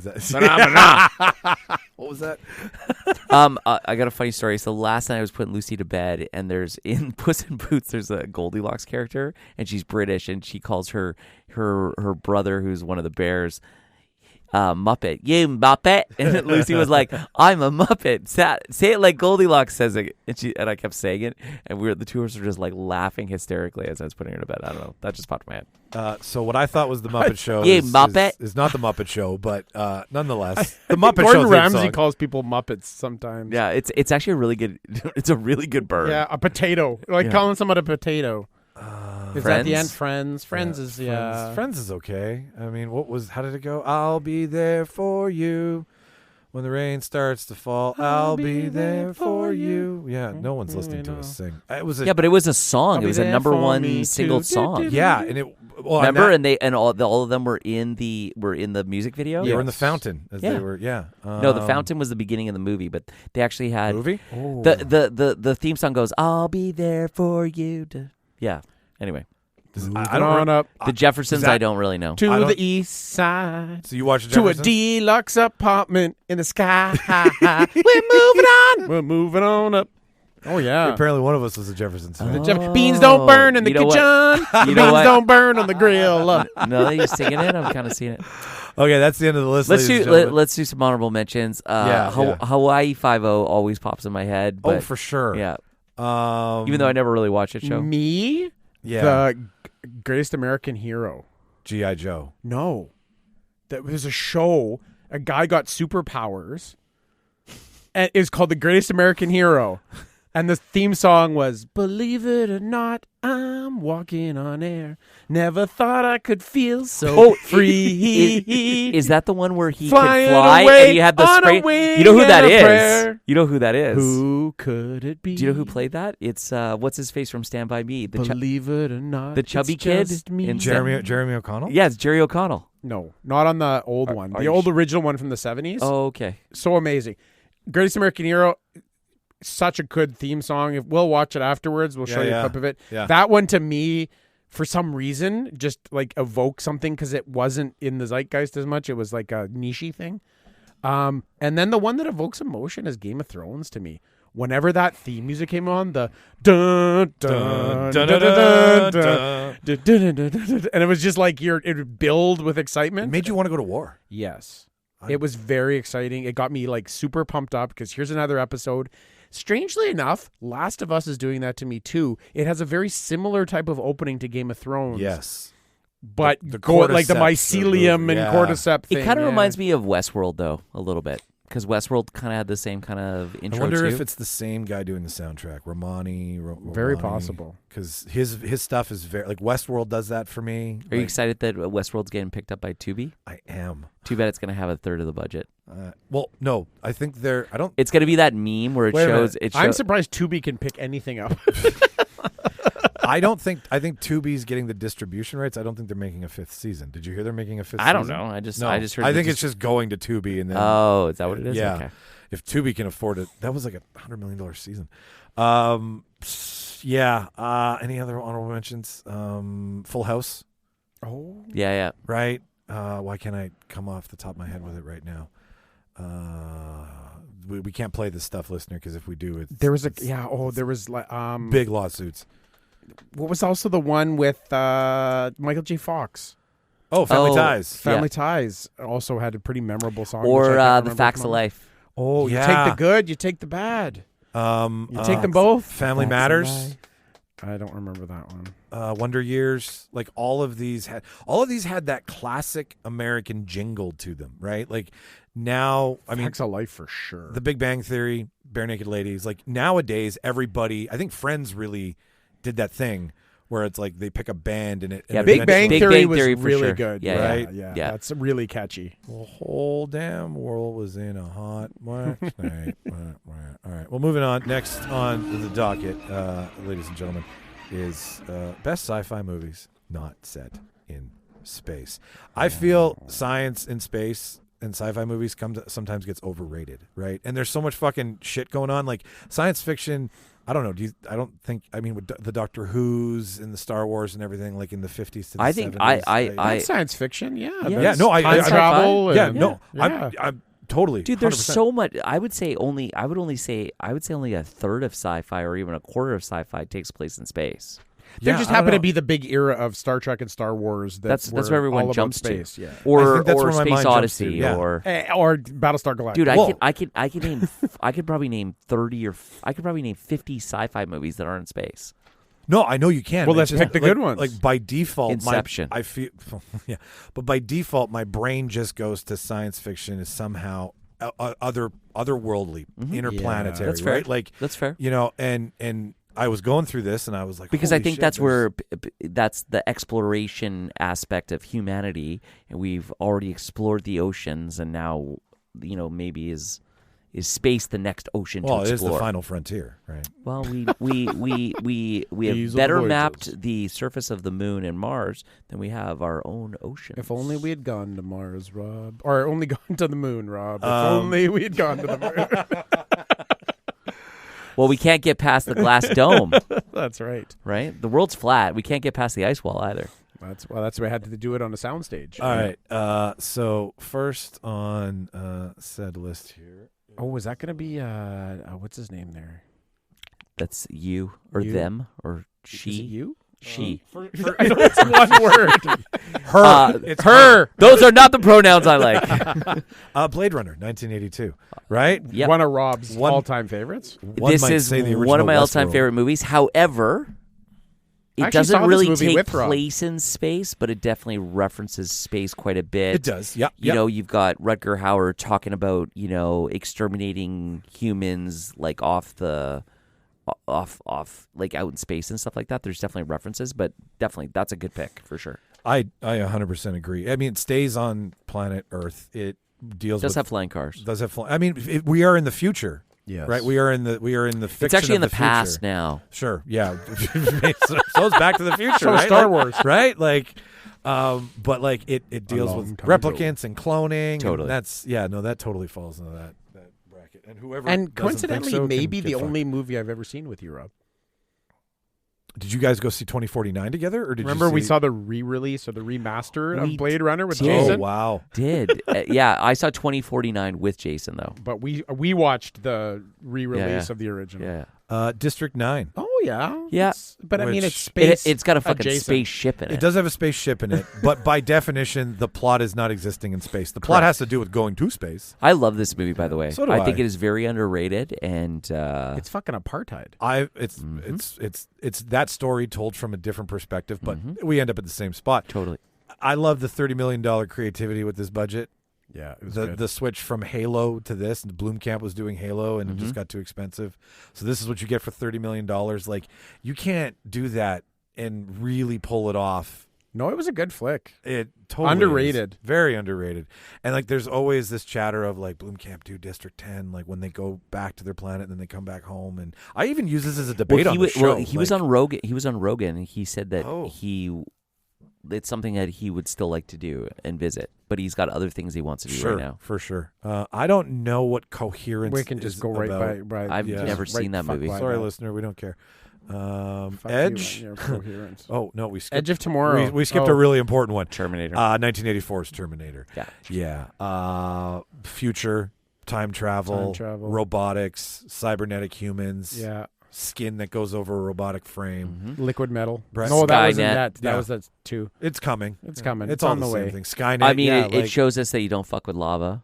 What was that? I got a funny story. So last night I was putting Lucy to bed, and there's in Puss in Boots there's a Goldilocks character, and she's British, and she calls her brother, who's one of the bears, Muppet. You Muppet. And Lucy was like, I'm a Muppet. Say it like Goldilocks says it. And I kept saying it, and the two of us were just like laughing hysterically as I was putting her to bed. I don't know. That just popped in my head. So what I thought was the Muppet Show You is not the Muppet Show, but nonetheless, the Muppet Show. Gordon Ramsay song. calls people Muppets sometimes. Yeah, it's actually a really good. It's a really good burn. Yeah, a potato. Like calling someone a potato. Is Friends? at the end Friends? Friends is Friends is okay. I mean, how did it go? I'll be there for you when the rain starts to fall. I'll be there for you. Yeah, no one's listening to us sing. It was but it was a song. I'll It was be a there number for one me single too. song. Yeah, and it. Well, Remember, and all of them were in the music video. they were in the fountain as Yeah. they were. Yeah. No, the fountain was the beginning of the movie, but they actually had movie. the theme song goes, "I'll be there for you." Yeah. Anyway, I don't up the Jeffersons, that- I don't really know. to I don't- the east side. So you watched To a Jeffersons? deluxe apartment in the sky. We're moving on. We're moving on up. Oh yeah. Apparently, one of us was a Jeffersons fan. Beans don't burn in the You know kitchen. what? You know Beans what? don't burn on the grill. Love it. No, you're singing it. I'm kind of seeing it. Okay, that's the end of the list. Let's ladies do and gentlemen. let's do some honorable mentions. Yeah. Hawaii 5-0 always pops in my head. But, for sure. Yeah. Um, Even though I never really watched that show. Me? yeah, The greatest American hero. G.I. Joe. No. That was a show. A guy got superpowers. And it's called The Greatest American Hero. And the theme song was, believe it or not, I'm walking on air. Never thought I could feel so free. Is that the one where he Flying could fly away and he had the on a spray? wing You know who that and a is? prayer. You know who that is? Who could it be? Do you know who played that? It's what's his face from Stand By Me? Believe it or not, the chubby it's kid just me. in Jeremy O'Connell. Yeah, it's Jerry O'Connell. No, not on the old one. are The you old original one from the 70s. Oh, okay. So amazing. Greatest American Hero, such a good theme song. If we'll watch it afterwards, we'll show you a clip of it. Yeah. That one to me, for some reason, just like evoked something because it wasn't in the zeitgeist as much. It was like a niche thing. And then the one that evokes emotion is Game of Thrones to me. Whenever that theme music came on, the dun dun dun dun dun dun dun dun, and it was just like it would build with excitement. It made you want to go to war. Yes. It was very exciting. It got me like super pumped up because here's another episode. Strangely enough, Last of Us is doing that to me too. It has a very similar type of opening to Game of Thrones. Yes. But The like the cordyceps mycelium and yeah. cordyceps thing. It kind of reminds me of Westworld, though, a little bit. Because Westworld kind of had the same kind of intro, I wonder too. if it's the same guy doing the soundtrack, Romani. Very possible. Because his stuff is very like Westworld does that for me. Are you excited that Westworld's getting picked up by Tubi? I am. Too bad it's going to have a third of the budget. Well, no, I think they're. I don't. It's going to be that meme where it Wait a shows. minute. I'm surprised Tubi can pick anything up. I don't think. I think Tubi's getting the distribution rights. I don't think they're making a fifth season. Did you hear they're making a fifth? I don't season? know. I just No, heard. I think it's just going to Tubi and then. Oh, is that what it is? Yeah. Okay. If Tubi can afford it, that was like $100 million season. Yeah. Any other honorable mentions? Full House. Oh. Yeah. Right. Why can't I come off the top of my head with it right now? We can't play this stuff, listener, because if we do, it's There was there was like big lawsuits. What was also the one with Michael J. Fox? Oh, Family Ties. Family Ties also had a pretty memorable song. Or which I can't The remember Facts at of the moment. Life. Oh, Yeah. you take the good, you take the bad. You take them both. Family Facts of Matters. Life. I don't remember that one. Wonder Years, like all of these had that classic American jingle to them, right? Like now, I mean, Facts of Life for sure. The Big Bang Theory, Bare Naked Ladies, like nowadays, everybody, I think Friends really did that thing where it's like they pick a band and it. Yeah, and Big Bang Big Theory Bang was Theory for really sure. good. Yeah, right? Yeah, Yeah. that's really catchy. The whole damn world was in a hot wax night. All right. Well, moving on. Next on the docket, ladies and gentlemen, is best sci-fi movies not set in space. I feel science in space and sci-fi movies sometimes gets overrated, right? And there's so much fucking shit going on. Like science fiction, I don't know. With the Doctor Who's and the Star Wars and everything, like in the 50s to the 70s. That's science fiction. Yeah. Yeah. Time travel. I'm totally. Dude, there's 100%. so much. I would say only a third of sci-fi or even a quarter of sci-fi takes place in space. There just happened to be the big era of Star Trek and Star Wars. That's where everyone all jumps about space, to. yeah. Or that's where my Space mind jumps Odyssey, to, yeah. or Battlestar Galactica. dude, I could name I could probably name 50 sci-fi movies that aren't in space. No, I know you can. Well, It's let's pick the good ones. Like by default, Inception. I feel, yeah, but by default, my brain just goes to science fiction is somehow otherworldly, interplanetary. That's fair. Right? Like That's fair. And I was going through this, and I was like, Because I holy think shit, that's where that's the exploration aspect of humanity, and we've already explored the oceans, and now maybe is space the next ocean to explore? It is the final frontier, right? Well, we These have are better the voyages. mapped the surface of the moon and Mars than we have our own oceans. If only we had gone to Mars, Rob. Or only gone to the moon, Rob. If only we had gone to the moon. Well, we can't get past the glass dome, That's right. right? The world's flat. We can't get past the ice wall either. That's why we had to do it on a soundstage. All right. So first on said list here. Oh, is that going to be what's his name there? That's you or You? them or she. Is it you? She. I know it's one word. Her. It's Her. Those are not the pronouns I like. Blade Runner, 1982. Right. Yep. One of Rob's One- all-time favorites. One This might is say the one of my original all-time Westworld. favorite movies. However, I it actually doesn't saw this really movie take with Rob. place in space, but it definitely references space quite a bit. It does. Yep. You know, you've got Rutger Hauer talking about, exterminating humans like off like out in space and stuff like that. There's definitely references, but definitely that's a good pick for sure. I 100% agree. I mean, it stays on planet Earth. It deals It does with have flying cars. does have I mean, we are in the future. Yes. Right. We are in the fiction. It's actually in of the future. past now. Sure. Yeah. so it's Back to the Future. So right? Star Like, Wars. right? Like, but like it deals long with time replicants and cloning. Totally. And that's that totally falls into that bracket. And whoever And doesn't think coincidentally, so maybe can the get fucked. only movie I've ever seen with you, Rob. Did you guys go see 2049 together, or did Remember you see... we saw the re-release or the remaster We of Blade Runner with did. Jason? Oh wow! Did yeah, I saw 2049 with Jason though. But we watched the re-release of the original. Yeah. District 9. Oh yeah. Yeah. But I mean, Which- it's space. It's got a fucking adjacent. spaceship in it. It does have a spaceship in it, but by definition, the plot is not existing in space. The plot has to do with going to space. I love this movie, by the way. So do I think I. it is very underrated, and It's fucking apartheid. It's that story told from a different perspective, but we end up at the same spot. totally. I love the $30 million creativity with this budget. Yeah, it was The switch from Halo to this, and Blomkamp was doing Halo, and it just got too expensive. So this is what you get for $30 million. Like, you can't do that and really pull it off. No, it was a good flick. It totally Underrated. is. Very underrated. And like, there's always this chatter of like Blomkamp do District 10, like when they go back to their planet and then they come back home. And I even use this as a debate on the show. he was on Rogan. He was on Rogan, and he said that Oh. it's something that he would still like to do and visit, but he's got other things he wants to do right now. For sure. I don't know what Coherence We can just is go right about. by. I've Yeah. never right seen that fuck movie. by Sorry, that. listener, we don't care. Fuck you Edge. and your coherence. Oh no, we skipped Edge of Tomorrow. We skipped a really important one. Terminator. 1984's Terminator. Yeah. Yeah. Future, time travel, robotics, cybernetic humans. Yeah. Skin that goes over a robotic frame. Liquid metal. Right. No, that wasn't Skynet. that. That Yeah. was that too. It's coming. It's coming. It's on all the the way. same thing. Skynet. I mean, yeah, it like- shows us that you don't fuck with lava.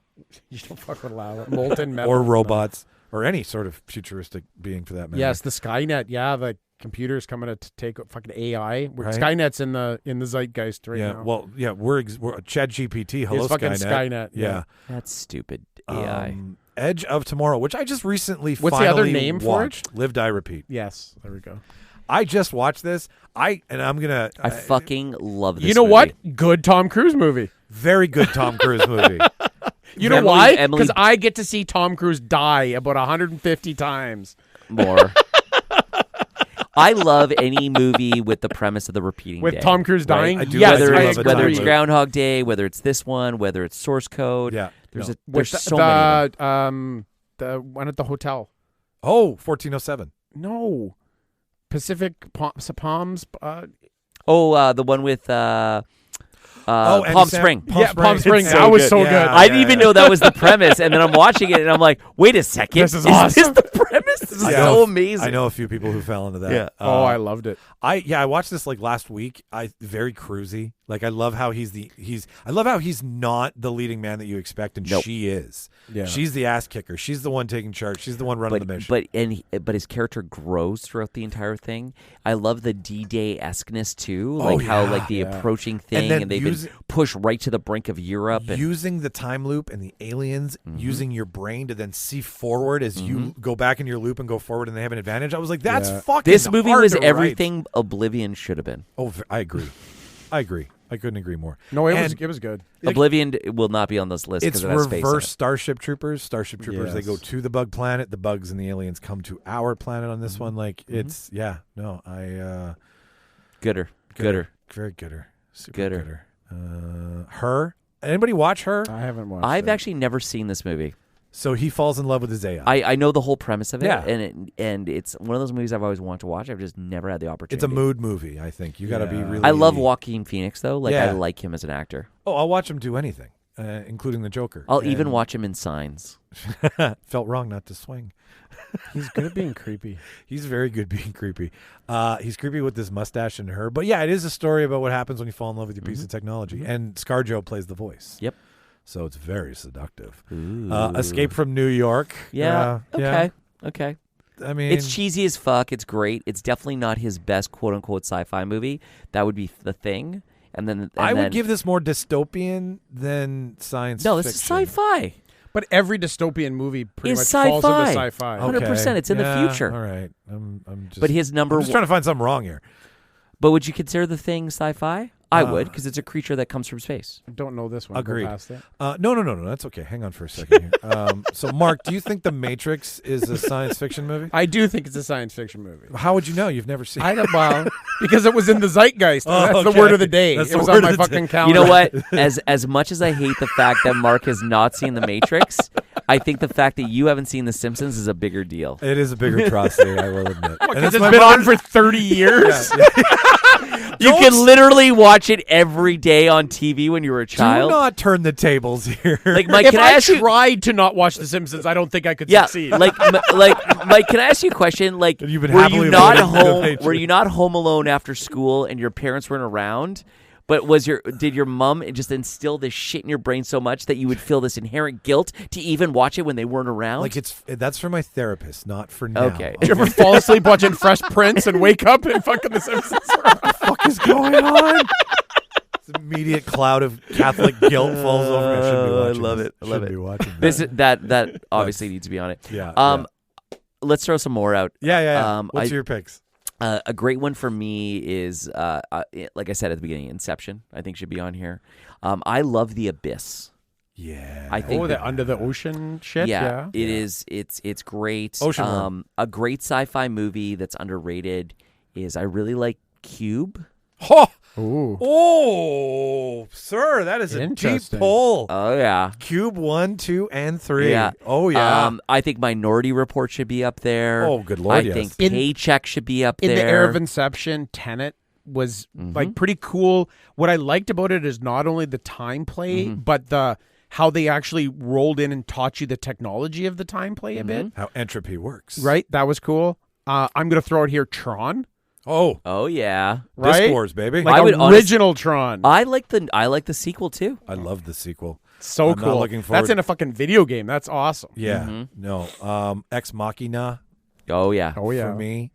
You don't fuck with lava. Molten metal. or robots or any sort of futuristic being for that matter. Yes, the Skynet. Yeah, the computer's coming to take fucking AI. Right. Skynet's in the zeitgeist right Yeah. now. Well, yeah. We're Chad GPT. Hello, It's fucking Skynet. Skynet. Yeah. That's stupid AI. Edge of Tomorrow, which I just recently What's the finally other name for it? watched. Live, Die, Repeat. Yes. There we go. I just watched this. I'm gonna. I fucking love this. You know movie. what? Good Tom Cruise movie. Very good Tom Cruise movie. You know Emily- why? Emily- Because I get to see Tom Cruise die about 150 times. More. I love any movie with the premise of the repeating With day. Tom Cruise dying? Right? Yes, Whether it's agree. Groundhog Day, whether it's this one, whether it's Source Code. Yeah. There's With so many of them. the one at the hotel. Oh, 1407. No. Pacific Palms. The one with Andy Palm Spring. Palm Spring. It's That was so Yeah, good. I didn't even know that was the premise, and then I'm watching it, and I'm like, wait a second. This is awesome. this the premise? This is so amazing. I know a few people who fell into that. Yeah. I loved it. I watched this like last week. Very cruisy. Like I love how he's not the leading man that you expect, and Nope. she is. Yeah. She's the ass kicker. She's the one taking charge. She's the one running the mission. But his character grows throughout the entire thing. I love the D-Day esqueness too, Oh, like how yeah. like the approaching thing, then and they've been pushed right to the brink of Europe. And, Using the time loop and the aliens, using your brain to then see forward as you go back in your loop and go forward, and they have an advantage. I was like, that's fucking. this movie hard was to everything Oblivion should have been. Write. Oh, I agree. I agree. I couldn't agree more. No, And it was good. Oblivion will not be on this list It's because of that space. reverse Starship Troopers. Starship Troopers, they Yes. go to the bug planet. The bugs and the aliens come to our planet on this one. Like, it's, Gooder. Very gooder. Super Gooder. gooder. Her. Anybody watch Her? I haven't watched I've it. actually never seen this movie. So he falls in love with his AI. I know the whole premise of it, Yeah. and it's one of those movies I've always wanted to watch. I've just never had the opportunity. It's a mood movie, I think. You got to be really. I love Joaquin Phoenix though. Like I Yeah. like him as an actor. Oh, I'll watch him do anything, including the Joker. I'll even And watch him in Signs. Felt wrong not to swing. He's good at being creepy. He's very good being creepy. He's creepy with this mustache and Her. But yeah, it is a story about what happens when you fall in love with your piece of technology. And ScarJo plays the voice. Yep. So it's very seductive. Escape from New York. Yeah. Yeah. Okay. I mean, It's cheesy as fuck. It's great. It's definitely not his best quote unquote sci-fi movie. That would be The Thing. And then I would give this more dystopian than science no. fiction. This is sci-fi. But every dystopian movie pretty Is much falls sci-fi. into sci-fi. 100%. It's in the Yeah, future. All right. I'm just. But his number. I'm just trying to find something wrong here. But would you consider The Thing sci-fi? I would, because it's a creature that comes from space. I don't know this one. Agreed. Go past it. No. That's okay. Hang on for a second here. So, Mark, do you think The Matrix is a science fiction movie? I do think it's a science fiction movie. How would you know? You've never seen it. Well, because it was in the zeitgeist. Oh, That's okay. the word of the day. That's It the was word on my of the fucking day. calendar. You know what? As much as I hate the fact that Mark has not seen The Matrix, I think the fact that you haven't seen The Simpsons is a bigger deal. It is a big atrocity, I will admit. And Because it's it's my been on mother's- for 30 years. You can literally watch it every day on TV when you were a Do child. not turn the tables here. Like, Mike, If can I ask you? tried to not watch The Simpsons, I don't think I could Yeah, succeed. like, Mike, can I ask you a question? Like, You've been were happily you not avoiding The home? Matrix. Were you not home alone after school and your parents weren't around? But did your mom just instill this shit in your brain so much that you would feel this inherent guilt to even watch it when they weren't around? Like that's for my therapist, not for now. Okay. Did you ever fall asleep watching Fresh Prince and wake up and fucking The Simpsons? What the fuck is going on? This immediate cloud of Catholic guilt falls over me. I shouldn't be I watching love this. it. I love Shouldn't it. be watching this this. that obviously needs to be on it. Yeah. Let's throw some more out. Yeah. What's your picks? A great one for me is, like I said at the beginning, Inception. I think should be on here. I love The Abyss. Yeah. I think the under the ocean shit? Yeah, it is. It's great. Ocean Worm. A great sci-fi movie that's underrated is I really like Cube. Oh, Ooh. oh, sir, that is a deep Interesting. pull. Oh yeah, Cube 1, 2, and 3. yeah. Oh yeah. I think Minority Report should be up there. Oh, good Lord, I yes. think In- Paycheck should be up In there. the Air of Inception, Tenet was like pretty cool. What I liked about it is not only the time play, but how they actually rolled in and taught you the technology of the time play a bit. How entropy works. Right? That was cool. I'm going to throw it here, Tron. Oh, Oh yeah, Right? Disc Wars, baby. Like I would original Tron. I like the sequel too. I love the sequel. So I'm not cool. looking forward- That's in a fucking video game. That's awesome. Yeah. No. Ex Machina Oh yeah, Oh, yeah. for me.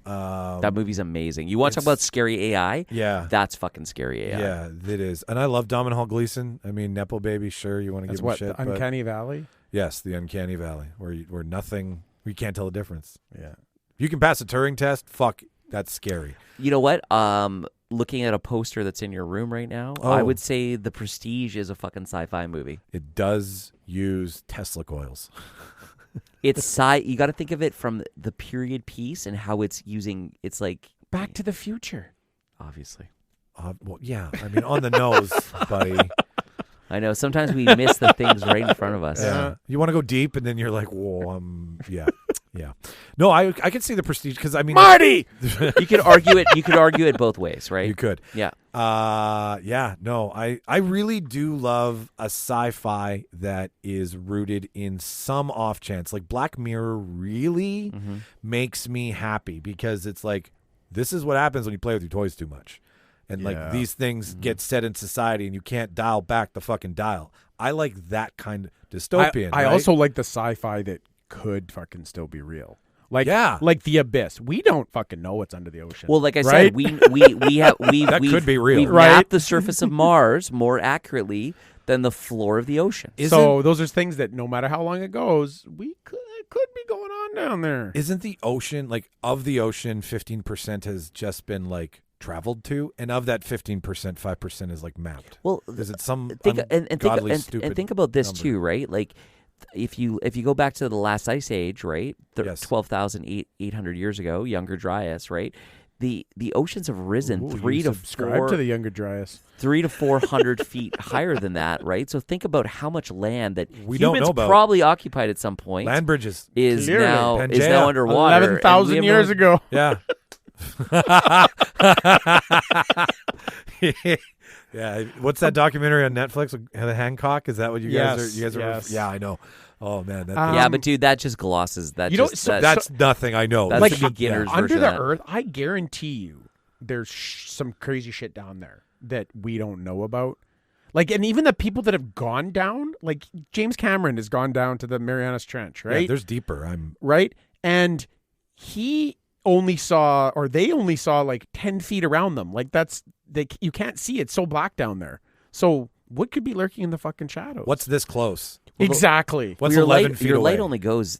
that movie's amazing. You want to talk about scary AI? Yeah. That's fucking scary AI. Yeah, it is. And I love Domhnall Gleeson. I mean, Nepo Baby, sure, you want to That's give him what, shit. the but Uncanny Valley? yes, the Uncanny Valley, where nothing, we can't tell the difference. Yeah. If you can pass a Turing test, fuck, that's scary. You know what? Looking at a poster that's in your room right now, I would say The Prestige is a fucking sci-fi movie. It does use Tesla coils. it's you got to think of it from the period piece and how it's using. It's like Back to the Future. obviously. Well, yeah. I mean, on the nose, buddy. I know. Sometimes we miss the things right in front of us. Yeah. You want to go deep, and then you're like, whoa, yeah. No, I can see the prestige because I mean, Marty. You could argue it. You could argue it both ways, right? You could. Yeah. No, I really do love a sci-fi that is rooted in some off chance. Like Black Mirror really makes me happy because it's like, this is what happens when you play with your toys too much. And like these things get set in society and you can't dial back the fucking dial. I like that kind of dystopian. I right? also like the sci-fi that could fucking still be real. Like Yeah. like The Abyss. We don't fucking know what's under the ocean. Well, like I right? said, we That could be real. We've Right? mapped the surface of Mars more accurately than the floor of the ocean. So those are things that no matter how long it goes, it could be going on down there. Isn't the ocean, like, of the ocean, 15% has just been like traveled to, and of that 15%, 5% is like mapped. Well, is it some think stupid and think about this number? too, right? Like if you go back to the last ice age, right? Yes. 12,800 years ago, Younger Dryas, right? The oceans have risen Ooh, 3 you to subscribe 4 to the Younger Dryas. 300 to 400 feet higher than that, right? So think about how much land that We don't humans know about. probably occupied at some point Land bridges. is Clearly. now Pangea. underwater. 11,000 years ago. Yeah. Yeah. What's that documentary on Netflix? Hancock? Is that what you guys are? You guys are? Yes. Yeah, I know. Oh man, Yeah, but dude, that just glosses. That You know, just so- that- that's nothing. I know. That's Like, the beginner's under version the of that. earth, I guarantee you there's some crazy shit down there that we don't know about. Like, and even the people that have gone down, like James Cameron has gone down to the Marianas Trench, right? Yeah, there's deeper. Right? And he only saw, or they only saw like 10 feet around them. Like you can't see, it's so black down there. So what could be lurking in the fucking shadows? What's this close? exactly? What's your 11 light, feet your away? light only goes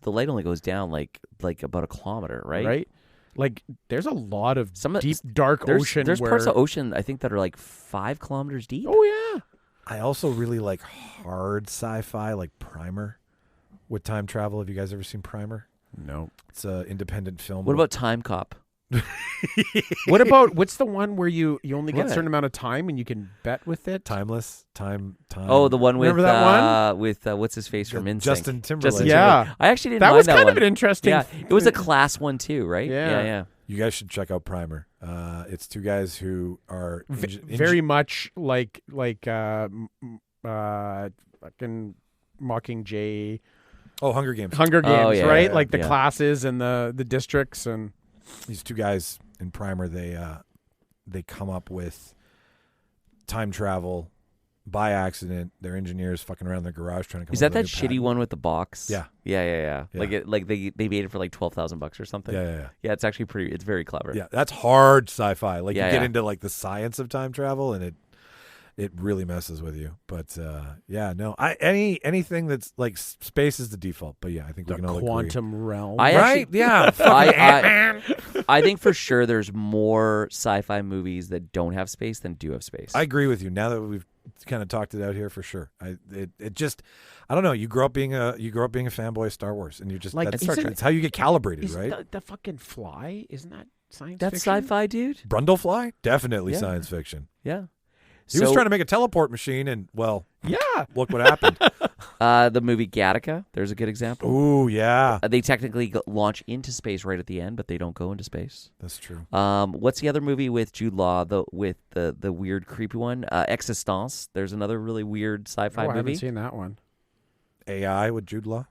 down like about a kilometer, right? Right? Like there's a lot of Some of- deep, dark ocean. There's where, parts of ocean I think that are like 5 kilometers deep. Oh yeah. I also really like hard sci-fi, like Primer, with time travel. Have you guys ever seen Primer? No. It's an independent film. What about Time Cop? What's the one where you only get a What? certain amount of time and you can bet with it? Timeless? Time. Oh, the one with Remember that one? with what's his face from NSYNC? Justin Timberlake. Yeah. I actually didn't That mind was that kind one. of an interesting. Yeah, it was a class one too, right? Yeah. yeah. You guys should check out Primer. It's two guys who are very much like fucking Mockingjay, Hunger Games. Hunger Games, Oh, yeah, right? yeah, Like the yeah. classes and the districts and These two guys in Primer, they come up with time travel by accident. They're engineers fucking around their garage trying to come Is up that with a new shitty patent. one with the box? Yeah. Yeah. Yeah. Like they made it for like $12,000 or something. Yeah. Yeah, it's actually pretty. It's very clever. Yeah, that's hard sci-fi. Like Yeah, you get yeah. into like the science of time travel, and it really messes with you. But anything that's like space is the default. But yeah, I think we the can all agree. quantum realm. I Right? actually- Yeah. fucking Ant-Man. I think for sure there's more sci-fi movies that don't have space than do have space. I agree with you. Now that we've kind of talked it out here, for sure. It just, I don't know. You grow up being a fanboy of Star Wars, and you're just Like, that's how you get calibrated, Isn't right? the fucking fly? Isn't that science That's fiction? sci-fi, dude. Brundlefly, definitely Yeah. science fiction. Yeah. He was trying to make a teleport machine, and well, Yeah. look what happened. the movie Gattaca. There's a good example. Ooh, yeah, They technically launch into space right at the end, but they don't go into space. that's true. What's the other movie with Jude Law? With the weird, creepy one, Existence. There's another really weird sci-fi Oh, I haven't movie. seen that one. AI with Jude Law.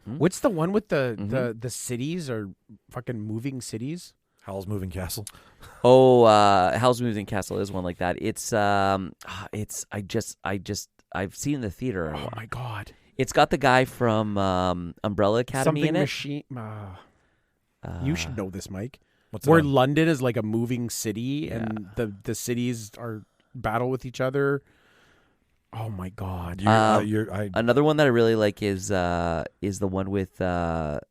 What's the one with Mm-hmm. the cities or fucking moving cities? Howl's Moving Castle. Oh, Howl's Moving Castle is one like that. I've seen it in the theater. Oh my god! It's got the guy from Umbrella Academy Something in it. machine. You should know this, Mike. What's it Where on? London is like a moving city, and the cities are battle with each other. Oh my god! Another one that I really like is the one with John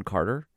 Carter.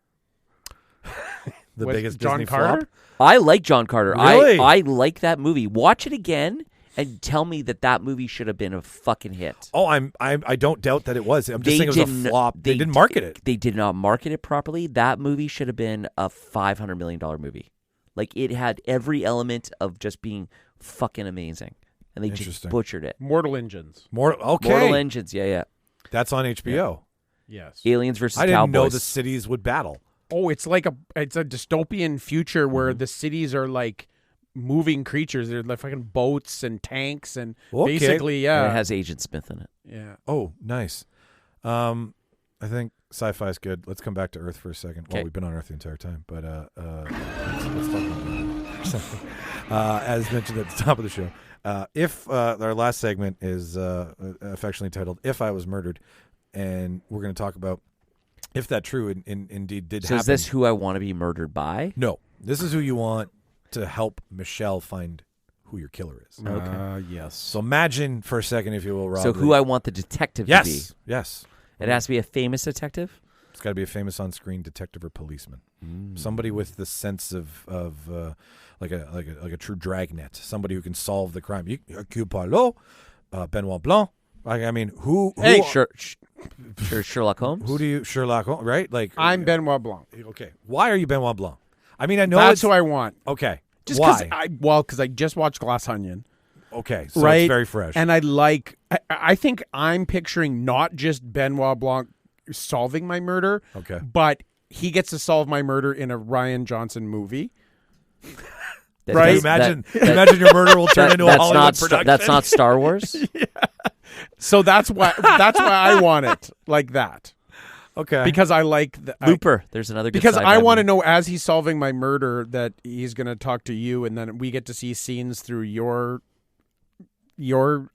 The With biggest John Disney Carter? flop. I like John Carter. Really? I like that movie. Watch it again, and tell me that movie should have been a fucking hit. Oh, I don't doubt that it was. I'm just saying it was a flop. They didn't market it. They did not market it properly. That movie should have been a $500 million movie. Like, it had every element of just being fucking amazing. And they just butchered it. Mortal Engines. Mortal Engines, yeah. That's on HBO. Yeah. Yes. Aliens versus I Cowboys. didn't know the cities would battle. Oh, it's a dystopian future where the cities are like moving creatures. They're like fucking boats and tanks and basically, yeah. And it has Agent Smith in it. Yeah. Oh, nice. I think sci-fi is good. Let's come back to Earth for a second. Well, we've been on Earth the entire time, but let's talk about that. As mentioned at the top of the show, if our last segment is affectionately titled "If I Was Murdered," and we're going to talk about if that true indeed did happen. So is this who I want to be murdered by? No, this is who you want to help Michelle find who your killer is. Okay. Yes. So imagine for a second, if you will, Rob. So who I want the detective to be. Yes. It has to be a famous detective? It's got to be a famous on-screen detective or policeman. Somebody with the sense of like a true dragnet. Somebody who can solve the crime. Benoit Blanc. I mean, who Hey, Sherlock Holmes. Who do you Sherlock Holmes? Right? Like I'm Benoit Blanc. Okay. Why are you Benoit Blanc? I mean, I know that's who I want. Okay. Just why? Because I just watched Glass Onion. Okay, so right? It's very fresh. And I think I'm picturing not just Benoit Blanc solving my murder, but he gets to solve my murder in a Rian Johnson movie. Right? Imagine your murder will turn into a Hollywood production. That's not Star Wars? Yeah. So that's why I want it like that. Okay. Because I like Looper. There's another good because I want to movie. know as he's solving my murder that he's going to talk to you, and then we get to see scenes through your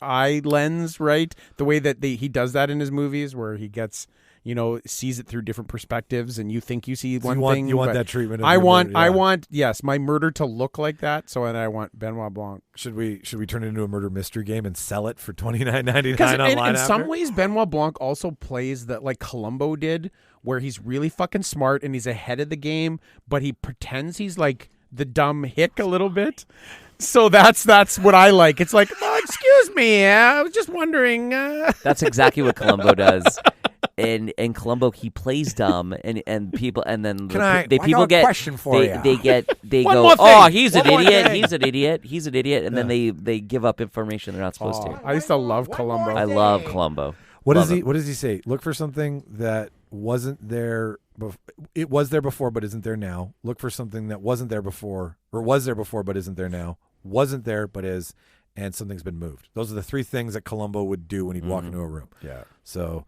eye lens, right? The way that he does that in his movies, where he gets sees it through different perspectives, and you think you see one thing. You want that treatment. I want yes, my murder to look like that. So, and I want Benoit Blanc. Should we turn it into a murder mystery game and sell it for $29.99 online? In some ways, Benoit Blanc also plays that like Columbo did, where he's really fucking smart and he's ahead of the game, but he pretends he's like the dumb hick a little bit. So that's what I like. It's like, oh, excuse me, I was just wondering. That's exactly what Columbo does. In Columbo, he plays dumb, and people, and then people get question for you. They One go, more thing. oh, he's an One more idiot, thing. he's an idiot, and then they give up information they're not supposed to. I used to love Columbo. I love Columbo. What does he say? Look for something that wasn't there. It was there before, but isn't there now. Look for something that wasn't there before, or was there before, but isn't there now. Wasn't there, but is, and something's been moved. Those are the three things that Columbo would do when he'd walk into a room. Yeah. So,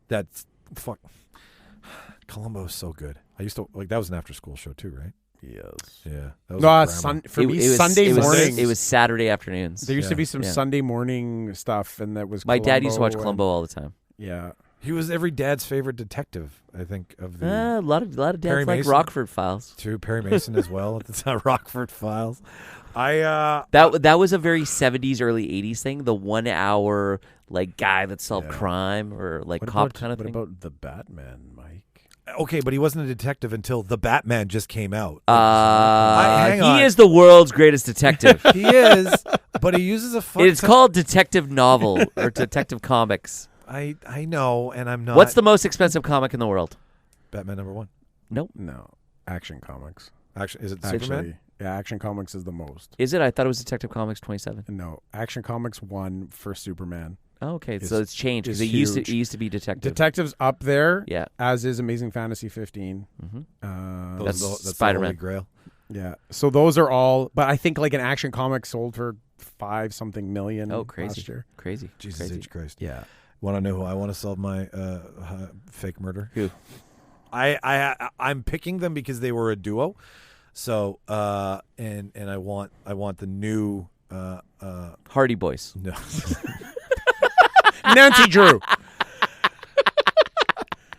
that's fuck. Columbo's so good. I used to that was an after-school show too, right? Yes. Yeah. That was Sunday mornings. It was Saturday afternoons. There used to be some Sunday morning stuff, and that was my Columbo dad used to watch Columbo all the time. Yeah. He was every dad's favorite detective, I think, of the a lot of dads Perry like Mason. Rockford Files. True, Perry Mason as well at the time. Rockford Files. That was a very 70s, early 80s thing. The 1 hour guy that solved crime or cop kind of thing. What about the Batman, Mike? Okay, but he wasn't a detective until the Batman just came out. He is the world's greatest detective. He is, but he uses a fun. It's called detective novel or detective comics. I know, and I'm not. What's the most expensive comic in the world? Batman #1. Nope. No. Action Comics. Actually, is it Superman? Yeah, Action Comics is the most. Is it? I thought it was Detective Comics 27. No, Action Comics 1 for Superman. Oh, okay, so it's changed because it used to be Detective. Detective's up there, yeah, as is Amazing Fantasy 15. Mm-hmm. That's Spider-Man. the Holy Grail. Yeah, so those are all. But I think an Action Comic sold for $5-something million. Oh, crazy! Last year. Crazy! Jesus H Christ! Yeah. Want to know who I want to solve my fake murder? Who? I'm picking them because they were a duo. So and I want the new Hardy Boys. No. Nancy Drew.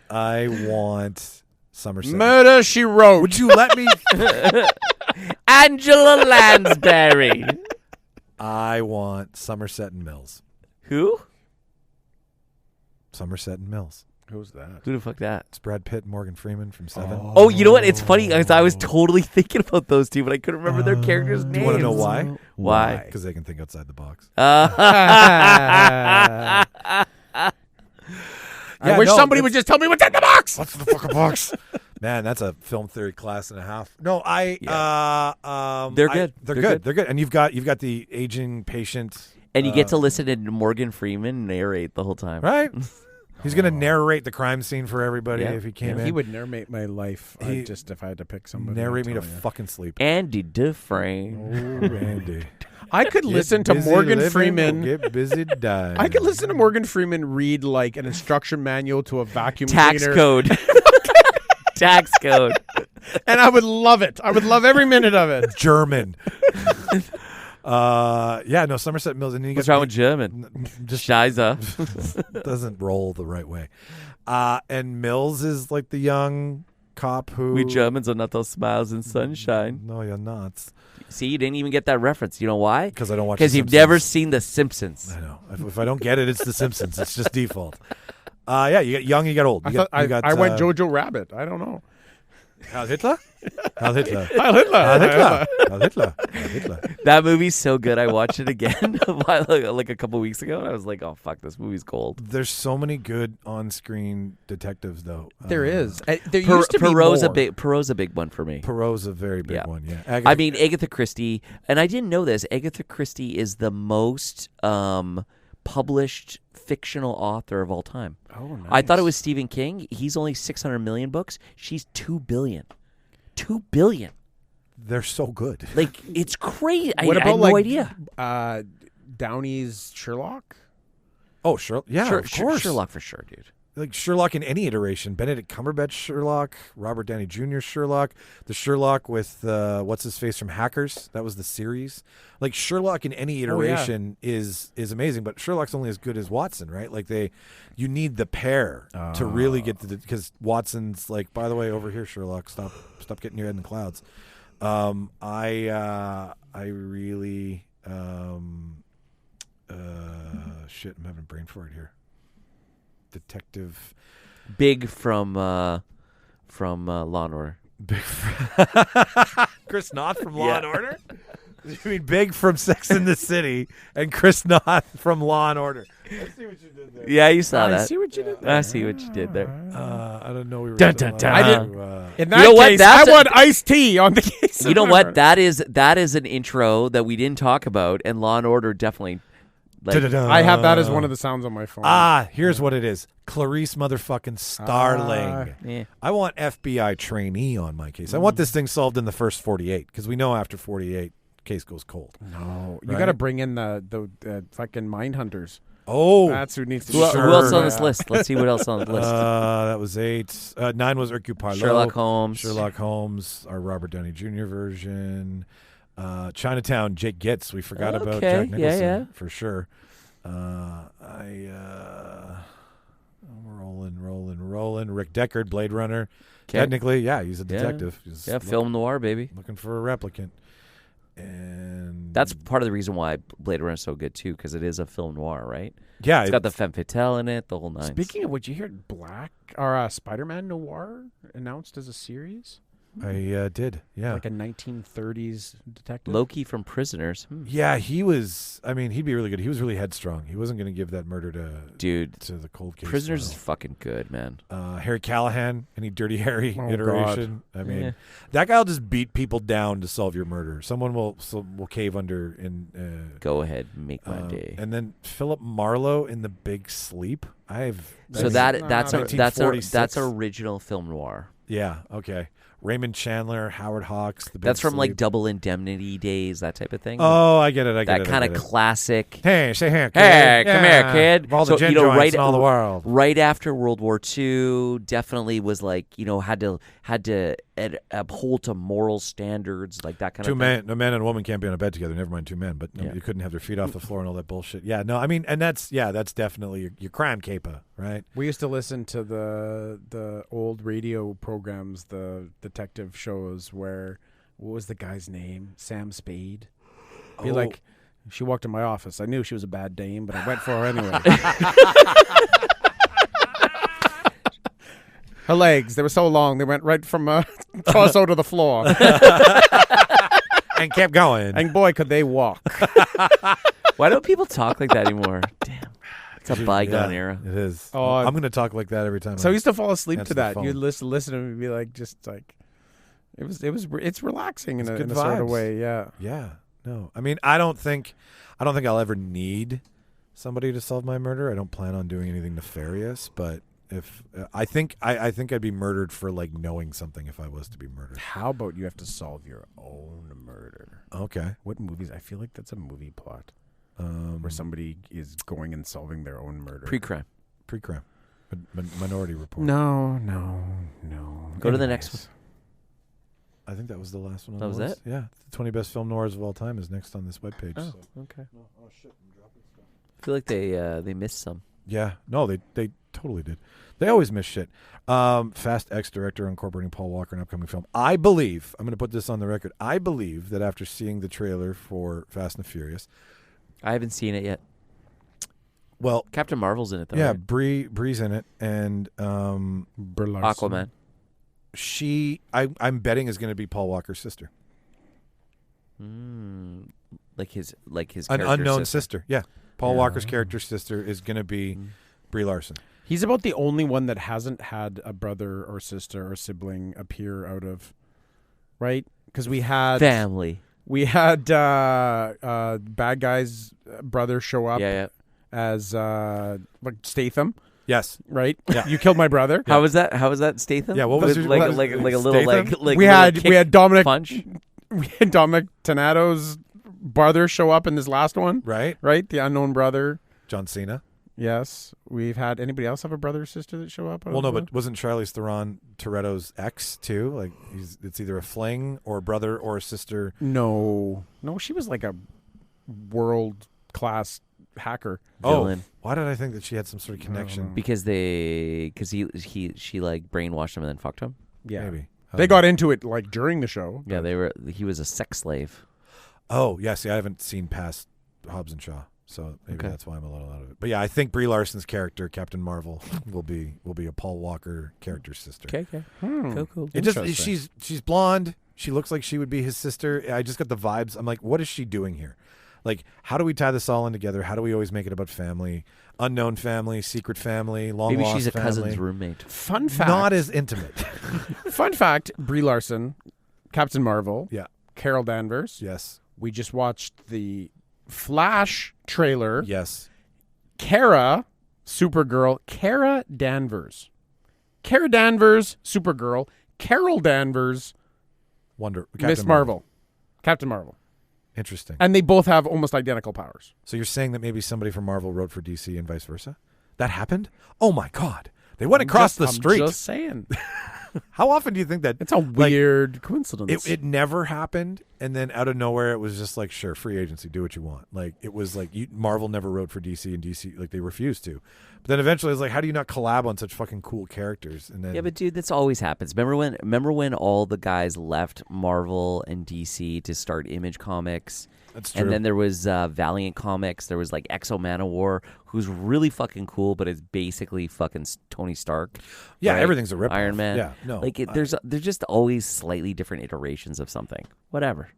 I want Somerset. Murder, She Wrote. Would you let me? Angela Lansbury. I want Somerset and Mills. Who? Somerset and Mills. Who's that? Who the fuck that? It's Brad Pitt and Morgan Freeman from Seven. Oh, you know what? It's funny because I was totally thinking about those two, but I couldn't remember their characters' names. Do you want to know why? Why? Because they can think outside the box. I wish somebody would just tell me what's in the box. What's in the fucking box? Man, that's a film theory class and a half. No, they're good. They're good. They're good. And you've got the aging patient, and you get to listen to Morgan Freeman narrate the whole time, right? He's going to narrate the crime scene for everybody if he came in. He would narrate my life just if I had to pick somebody. Narrate me to fucking sleep. Andy Dufresne. Oh, Andy. I could listen to Morgan Freeman. Get busy dying. I could listen to Morgan Freeman read like an instruction manual to a vacuum tax cleaner. code. Tax code. And I would love it. I would love every minute of it. German. No, Somerset Mills. And what's wrong with German? Just Scheiße. Doesn't roll the right way. And Mills is like the young cop who... We Germans are not those smiles and sunshine. No, you're not. See, you didn't even get that reference. You know why? Because I don't watch Because you've never seen The Simpsons. I know. If I don't get it, it's The Simpsons. It's just default. You get young, you get old. I went Jojo Rabbit. I don't know. Heil Hitler? Heil Hitler. Heil Hitler. Heil Hitler. Heil Hitler. Heil Hitler. That movie's so good. I watched it again like a couple weeks ago, and I was like, "Oh fuck, this movie's gold." There's so many good on-screen detectives, though. There is. There used to be Perot's more. Perot's a big one for me. Perot's a very big one. Yeah. I mean, Agatha Christie, and I didn't know this. Agatha Christie is the most published fictional author of all time. Oh, nice. I thought it was Stephen King. He's only 600 million books. She's 2 billion. 2 billion. They're so good. Like, it's crazy. What I about had no idea. Downey's Sherlock? Oh, Sherlock. Yeah, of course. Sherlock for sure, dude. Like Sherlock in any iteration. Benedict Cumberbatch Sherlock, Robert Downey Jr. Sherlock, the Sherlock with what's his face from Hackers. That was the series. Like Sherlock in any iteration is amazing, but Sherlock's only as good as Watson, right? Like you need the pair to really get because Watson's like, by the way, over here, Sherlock, stop getting your head in the clouds. I really shit. I'm having a brain fart here. Detective Big from Law and Order. Big Chris Noth from Law and Order? You mean Big from Sex and the City and Chris Noth from Law and Order. I see what you did there. Yeah, you saw that. I see what you did there. I see what you did there. I don't know. We were Dun, dun, dun. I didn't. In that You know what? case, That's I want iced tea on the case. You know what? That is an intro that we didn't talk about, and Law and Order definitely. Like, I have that as one of the sounds on my phone. Here's what it is. Clarice motherfucking Starling. yeah. I want FBI trainee on my case. I want this thing solved in the first 48 because we know after 48, case goes cold. No. You Right? got to bring in the fucking mind hunters. Oh. That's who needs to be Who else on this list? Let's see what else on the list. That was 8. 9 was Hercule Poirot. Sherlock Holmes, our Robert Downey Jr. version. Chinatown, Jake Gitz. We forgot about Jack Nicholson for sure. Rolling. Rick Deckard, Blade Runner. Technically, he's a detective. Yeah, film noir, baby. Looking for a replicant. And that's part of the reason why Blade Runner is so good too, because it is a film noir, right? Yeah, it's got the femme fatale in it, the whole nine. Speaking of which, you hear Spider-Man Noir announced as a series? I did, yeah. Like a 1930s detective. Loki from Prisoners. Yeah, he was. I mean, he'd be really good. He was really headstrong. He wasn't going to give that murder to the cold case. Prisoners is fucking good, man. Harry Callahan, any Dirty Harry iteration. God. I mean, that guy will just beat people down to solve your murder. Someone will cave under and go ahead, make my day. And then Philip Marlowe in The Big Sleep. That's original film noir. Yeah. Okay. Raymond Chandler, Howard Hawks. That's from like Double Indemnity days, that type of thing. Oh, I get it. That kind of classic. Hey, say hey, kid. Hey, come here, kid. All the gin joints in all the world. Right after World War II, definitely was like, had to uphold to moral standards, like that kind of thing. A man and a woman can't be on a bed together. Never mind two men, but you couldn't have their feet off the floor and all that bullshit. Yeah, no, I mean, and that's definitely your crime caper, right? We used to listen to the old radio programs, the detective shows where, what was the guy's name? Sam Spade. Be like, she walked in my office. I knew she was a bad dame, but I went for her anyway. Her legs, they were so long, they went right from torso to the floor. And kept going. And boy, could they walk. Why don't people talk like that anymore? Damn. It's a bygone era. It is. Oh, I'm going to talk like that every time. So I used to fall asleep to answer the that. phone. You'd listen to him and be like, just like, it's relaxing in a good sort of vibes. way. Yeah. Yeah. No. I mean, I don't think I'll ever need somebody to solve my murder. I don't plan on doing anything nefarious, but if I think I'd be murdered for like knowing something if I was to be murdered. How about you have to solve your own murder? Okay. What movies? I feel like that's a movie plot where somebody is going and solving their own murder. Pre-crime. Minority Report. No. Go to the next one. I think that was the last one. On That the was list. it? Yeah. The 20 best film noirs of all time is next on this webpage. Oh, so. okay. Oh shit! I'm dropping stuff. I feel like they missed some. Yeah. No, they totally did. They always miss shit. Fast X director incorporating Paul Walker in upcoming film. I believe, I'm going to put this on the record, I believe that after seeing the trailer for Fast and the Furious. I haven't seen it yet. Well, Captain Marvel's in it, though. yeah, right? Bree's in it. And Aquaman. I'm betting is going to be Paul Walker's sister. Like his An character's unknown sister. Yeah. Paul Yeah. Walker's character's sister is going to be Brie Larson. He's about the only one that hasn't had a brother or sister or sibling appear out of, right? Because we had family. We had bad guy's brother show up as like Statham. Yes. Right? Yeah. You killed my brother. How was that Statham? Yeah, what was With, your- like, what was- like a little Statham? like we had Dominic punch? We had Dominic Tonato's brother show up in this last one. Right. The unknown brother. John Cena. Yes. We've had anybody else have a brother or sister that show up? Well, no, but wasn't Charlize Theron Toretto's ex too? Like it's either a fling or a brother or a sister. No, she was like a world class hacker. Villain. Oh, why did I think that she had some sort of connection? Because she like brainwashed him and then fucked him. Yeah, maybe they got into it like during the show. Yeah, he was a sex slave. Oh, yeah. See, I haven't seen past Hobbs and Shaw, so maybe that's why I'm a little out of it. But yeah, I think Brie Larson's character, Captain Marvel, will be a Paul Walker character's sister. Okay. Cool. It just she's blonde. She looks like she would be his sister. I just got the vibes. I'm like, what is she doing here? Like, how do we tie this all in together? How do we always make it about family? Unknown family, secret family, long Maybe lost she's a family. cousin's roommate. Fun fact. Not as intimate. Fun fact, Brie Larson, Captain Marvel, Yeah. Carol Danvers. Yes. We just watched the Flash trailer. Yes. Kara, Supergirl, Kara Danvers. Kara Danvers, Supergirl, Carol Danvers, Miss Marvel. Captain Marvel. Interesting. And they both have almost identical powers. So you're saying that maybe somebody from Marvel wrote for DC and vice versa? That happened? Oh my God. They went across the street. I'm just saying. How often do you think that? It's a weird coincidence. It never happened, and then out of nowhere, it was just like, sure, free agency, do what you want. Like, it was like, Marvel never wrote for DC, and DC, like, they refused to. But then eventually, it's like, how do you not collab on such fucking cool characters? And then, Yeah, but dude, this always happens. Remember when all the guys left Marvel and DC to start Image Comics? That's true. And then there was Valiant Comics. There was like Exo Manowar, who's really fucking cool, but it's basically fucking Tony Stark. yeah, right? everything's a rip. Iron Man. Yeah, no. Like there's just always slightly different iterations of something. Whatever.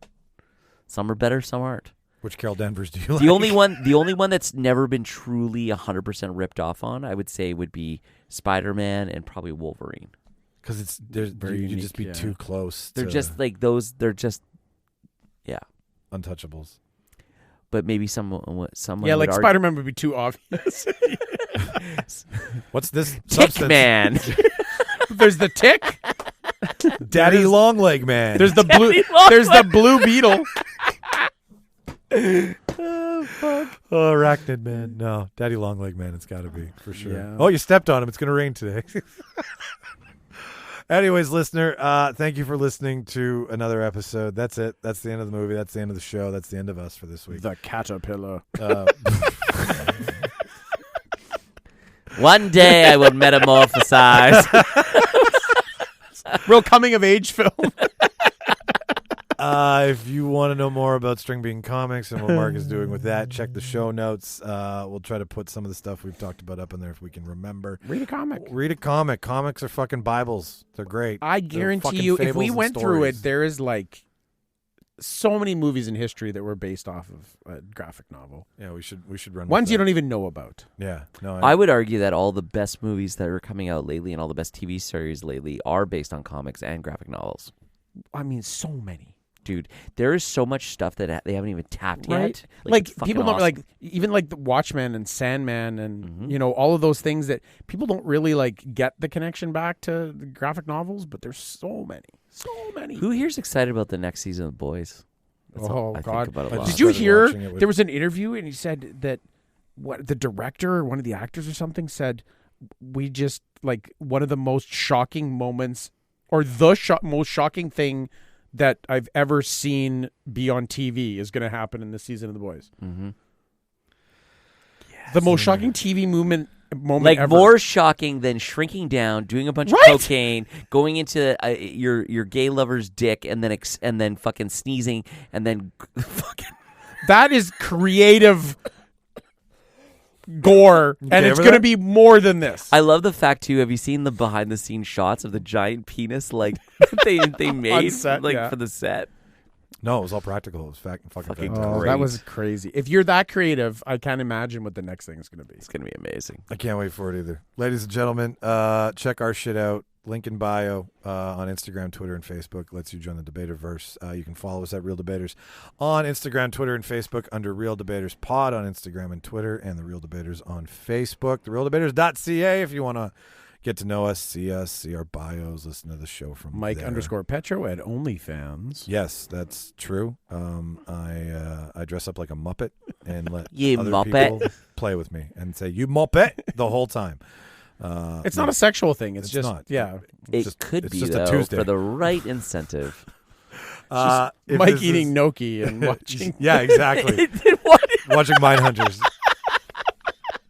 Some are better, some aren't. Which Carol Danvers do you like? The only one that's never been truly 100% ripped off on, I would say, would be Spider-Man and probably Wolverine. Because Very you unique, just be yeah. too close. They're to just like those. They're just, yeah. untouchables. But maybe someone yeah, would like argue- Spider-Man would be too obvious. What's this Tick substance? Man. There's the Tick. Daddy Longleg Man. There's the blue. There's the Blue Beetle. Oh, Arachnid Man. No, Daddy Longleg Man. It's got to be for sure. Yeah. Oh, you stepped on him. It's going to rain today. Anyways, listener, thank you for listening to another episode. That's it. That's the end of the movie. That's the end of the show. That's the end of us for this week. The caterpillar. One day I will metamorphosize. Real coming of age film. If you want to know more about String Bean Comics and what Mark is doing with that, check the show notes. We'll try to put some of the stuff we've talked about up in there if we can remember. Read a comic. Read a comic. Comics are fucking Bibles. They're great. I guarantee you, if we went through it, there is like so many movies in history that were based off of a graphic novel. Yeah, we should run ones you don't even know about. Yeah, no. I would argue that all the best movies that are coming out lately and all the best TV series lately are based on comics and graphic novels. I mean, so many. Dude, there is so much stuff that they haven't even tapped yet. Like people don't like, even like the Watchmen and Sandman and you know, all of those things that people don't really like get the connection back to the graphic novels, but there's so many. Who here's excited about the next season of Boys? That's all I God! think about it a lot. Did you hear there was an interview and he said that the director or one of the actors or something said we just like one of the most shocking moments or the most shocking thing that I've ever seen be on TV is going to happen in this season of The Boys. Mm-hmm. The most shocking TV moment like ever. More shocking than shrinking down, doing a bunch of cocaine, going into your gay lover's dick, and then fucking sneezing, and then fucking. That is creative gore, and it's going to be more than this. I love the fact too. Have you seen the behind the scenes shots of the giant penis like they made set, for the set? No, it was all practical. It was fucking fantastic. That was crazy. If you're that creative, I can't imagine what the next thing is going to be. It's going to be amazing. I can't wait for it either. Ladies and gentlemen, check our shit out. Link in bio on Instagram, Twitter, and Facebook. Lets you join the Debaterverse. You can follow us at Reel Debaters on Instagram, Twitter, and Facebook under Reel Debaters Pod on Instagram and Twitter, and the Reel Debaters on Facebook. TheReelDebaters.ca if you want to get to know us, see our bios, listen to the show from Mike there. _Petrow at OnlyFans. Yes, that's true. I dress up like a Muppet and let You other Muppet. people play with me and say, "You Muppet," the whole time. It's not a sexual thing. It's just not. Yeah. It could be just though a Tuesday. for the right incentive. Mike eating gnocchi and watching. Yeah, exactly. Watching Mindhunters.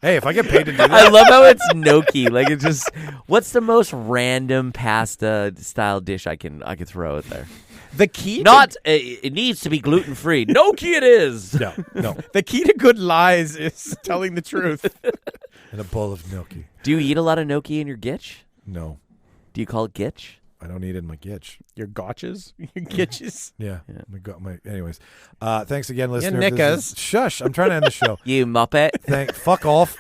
Hey, if I get paid to do that. I love how it's gnocchi. Like it's just, what's the most random pasta style dish I can throw out there? The key it needs to be gluten free. Gnocchi it is. No. The key to good lies is telling the truth. And a bowl of gnocchi. Do you eat a lot of gnocchi in your gitch? No. Do you call it gitch? I don't eat it in my gitch. Your gotches? Your gitches? Yeah. Anyways. Thanks again, listener. knickers. Shush. I'm trying to end the show. You Muppet. Fuck off.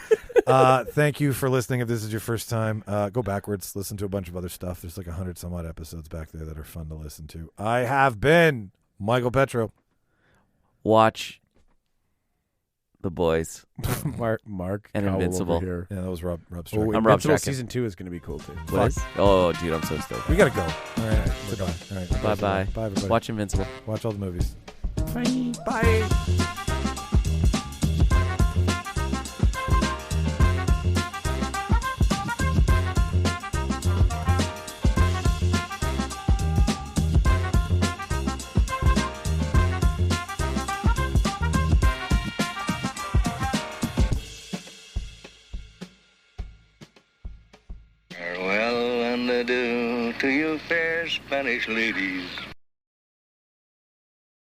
Thank you for listening. If this is your first time, go backwards. Listen to a bunch of other stuff. There's like 100 some odd episodes back there that are fun to listen to. I have been Michael Petrow. Watch The Boys. Mark and Cowell Invincible. over here. Yeah, that was Rob Strachan. I'm Rob Invincible Strachan. season 2 is going to be cool too. What is? Oh, dude, I'm so stoked. We got to go. All right. We're done. All right. Bye-bye. Bye, everybody. Watch Invincible. Watch all the movies. Bye. Bye. Farewell and adieu to you fair Spanish ladies.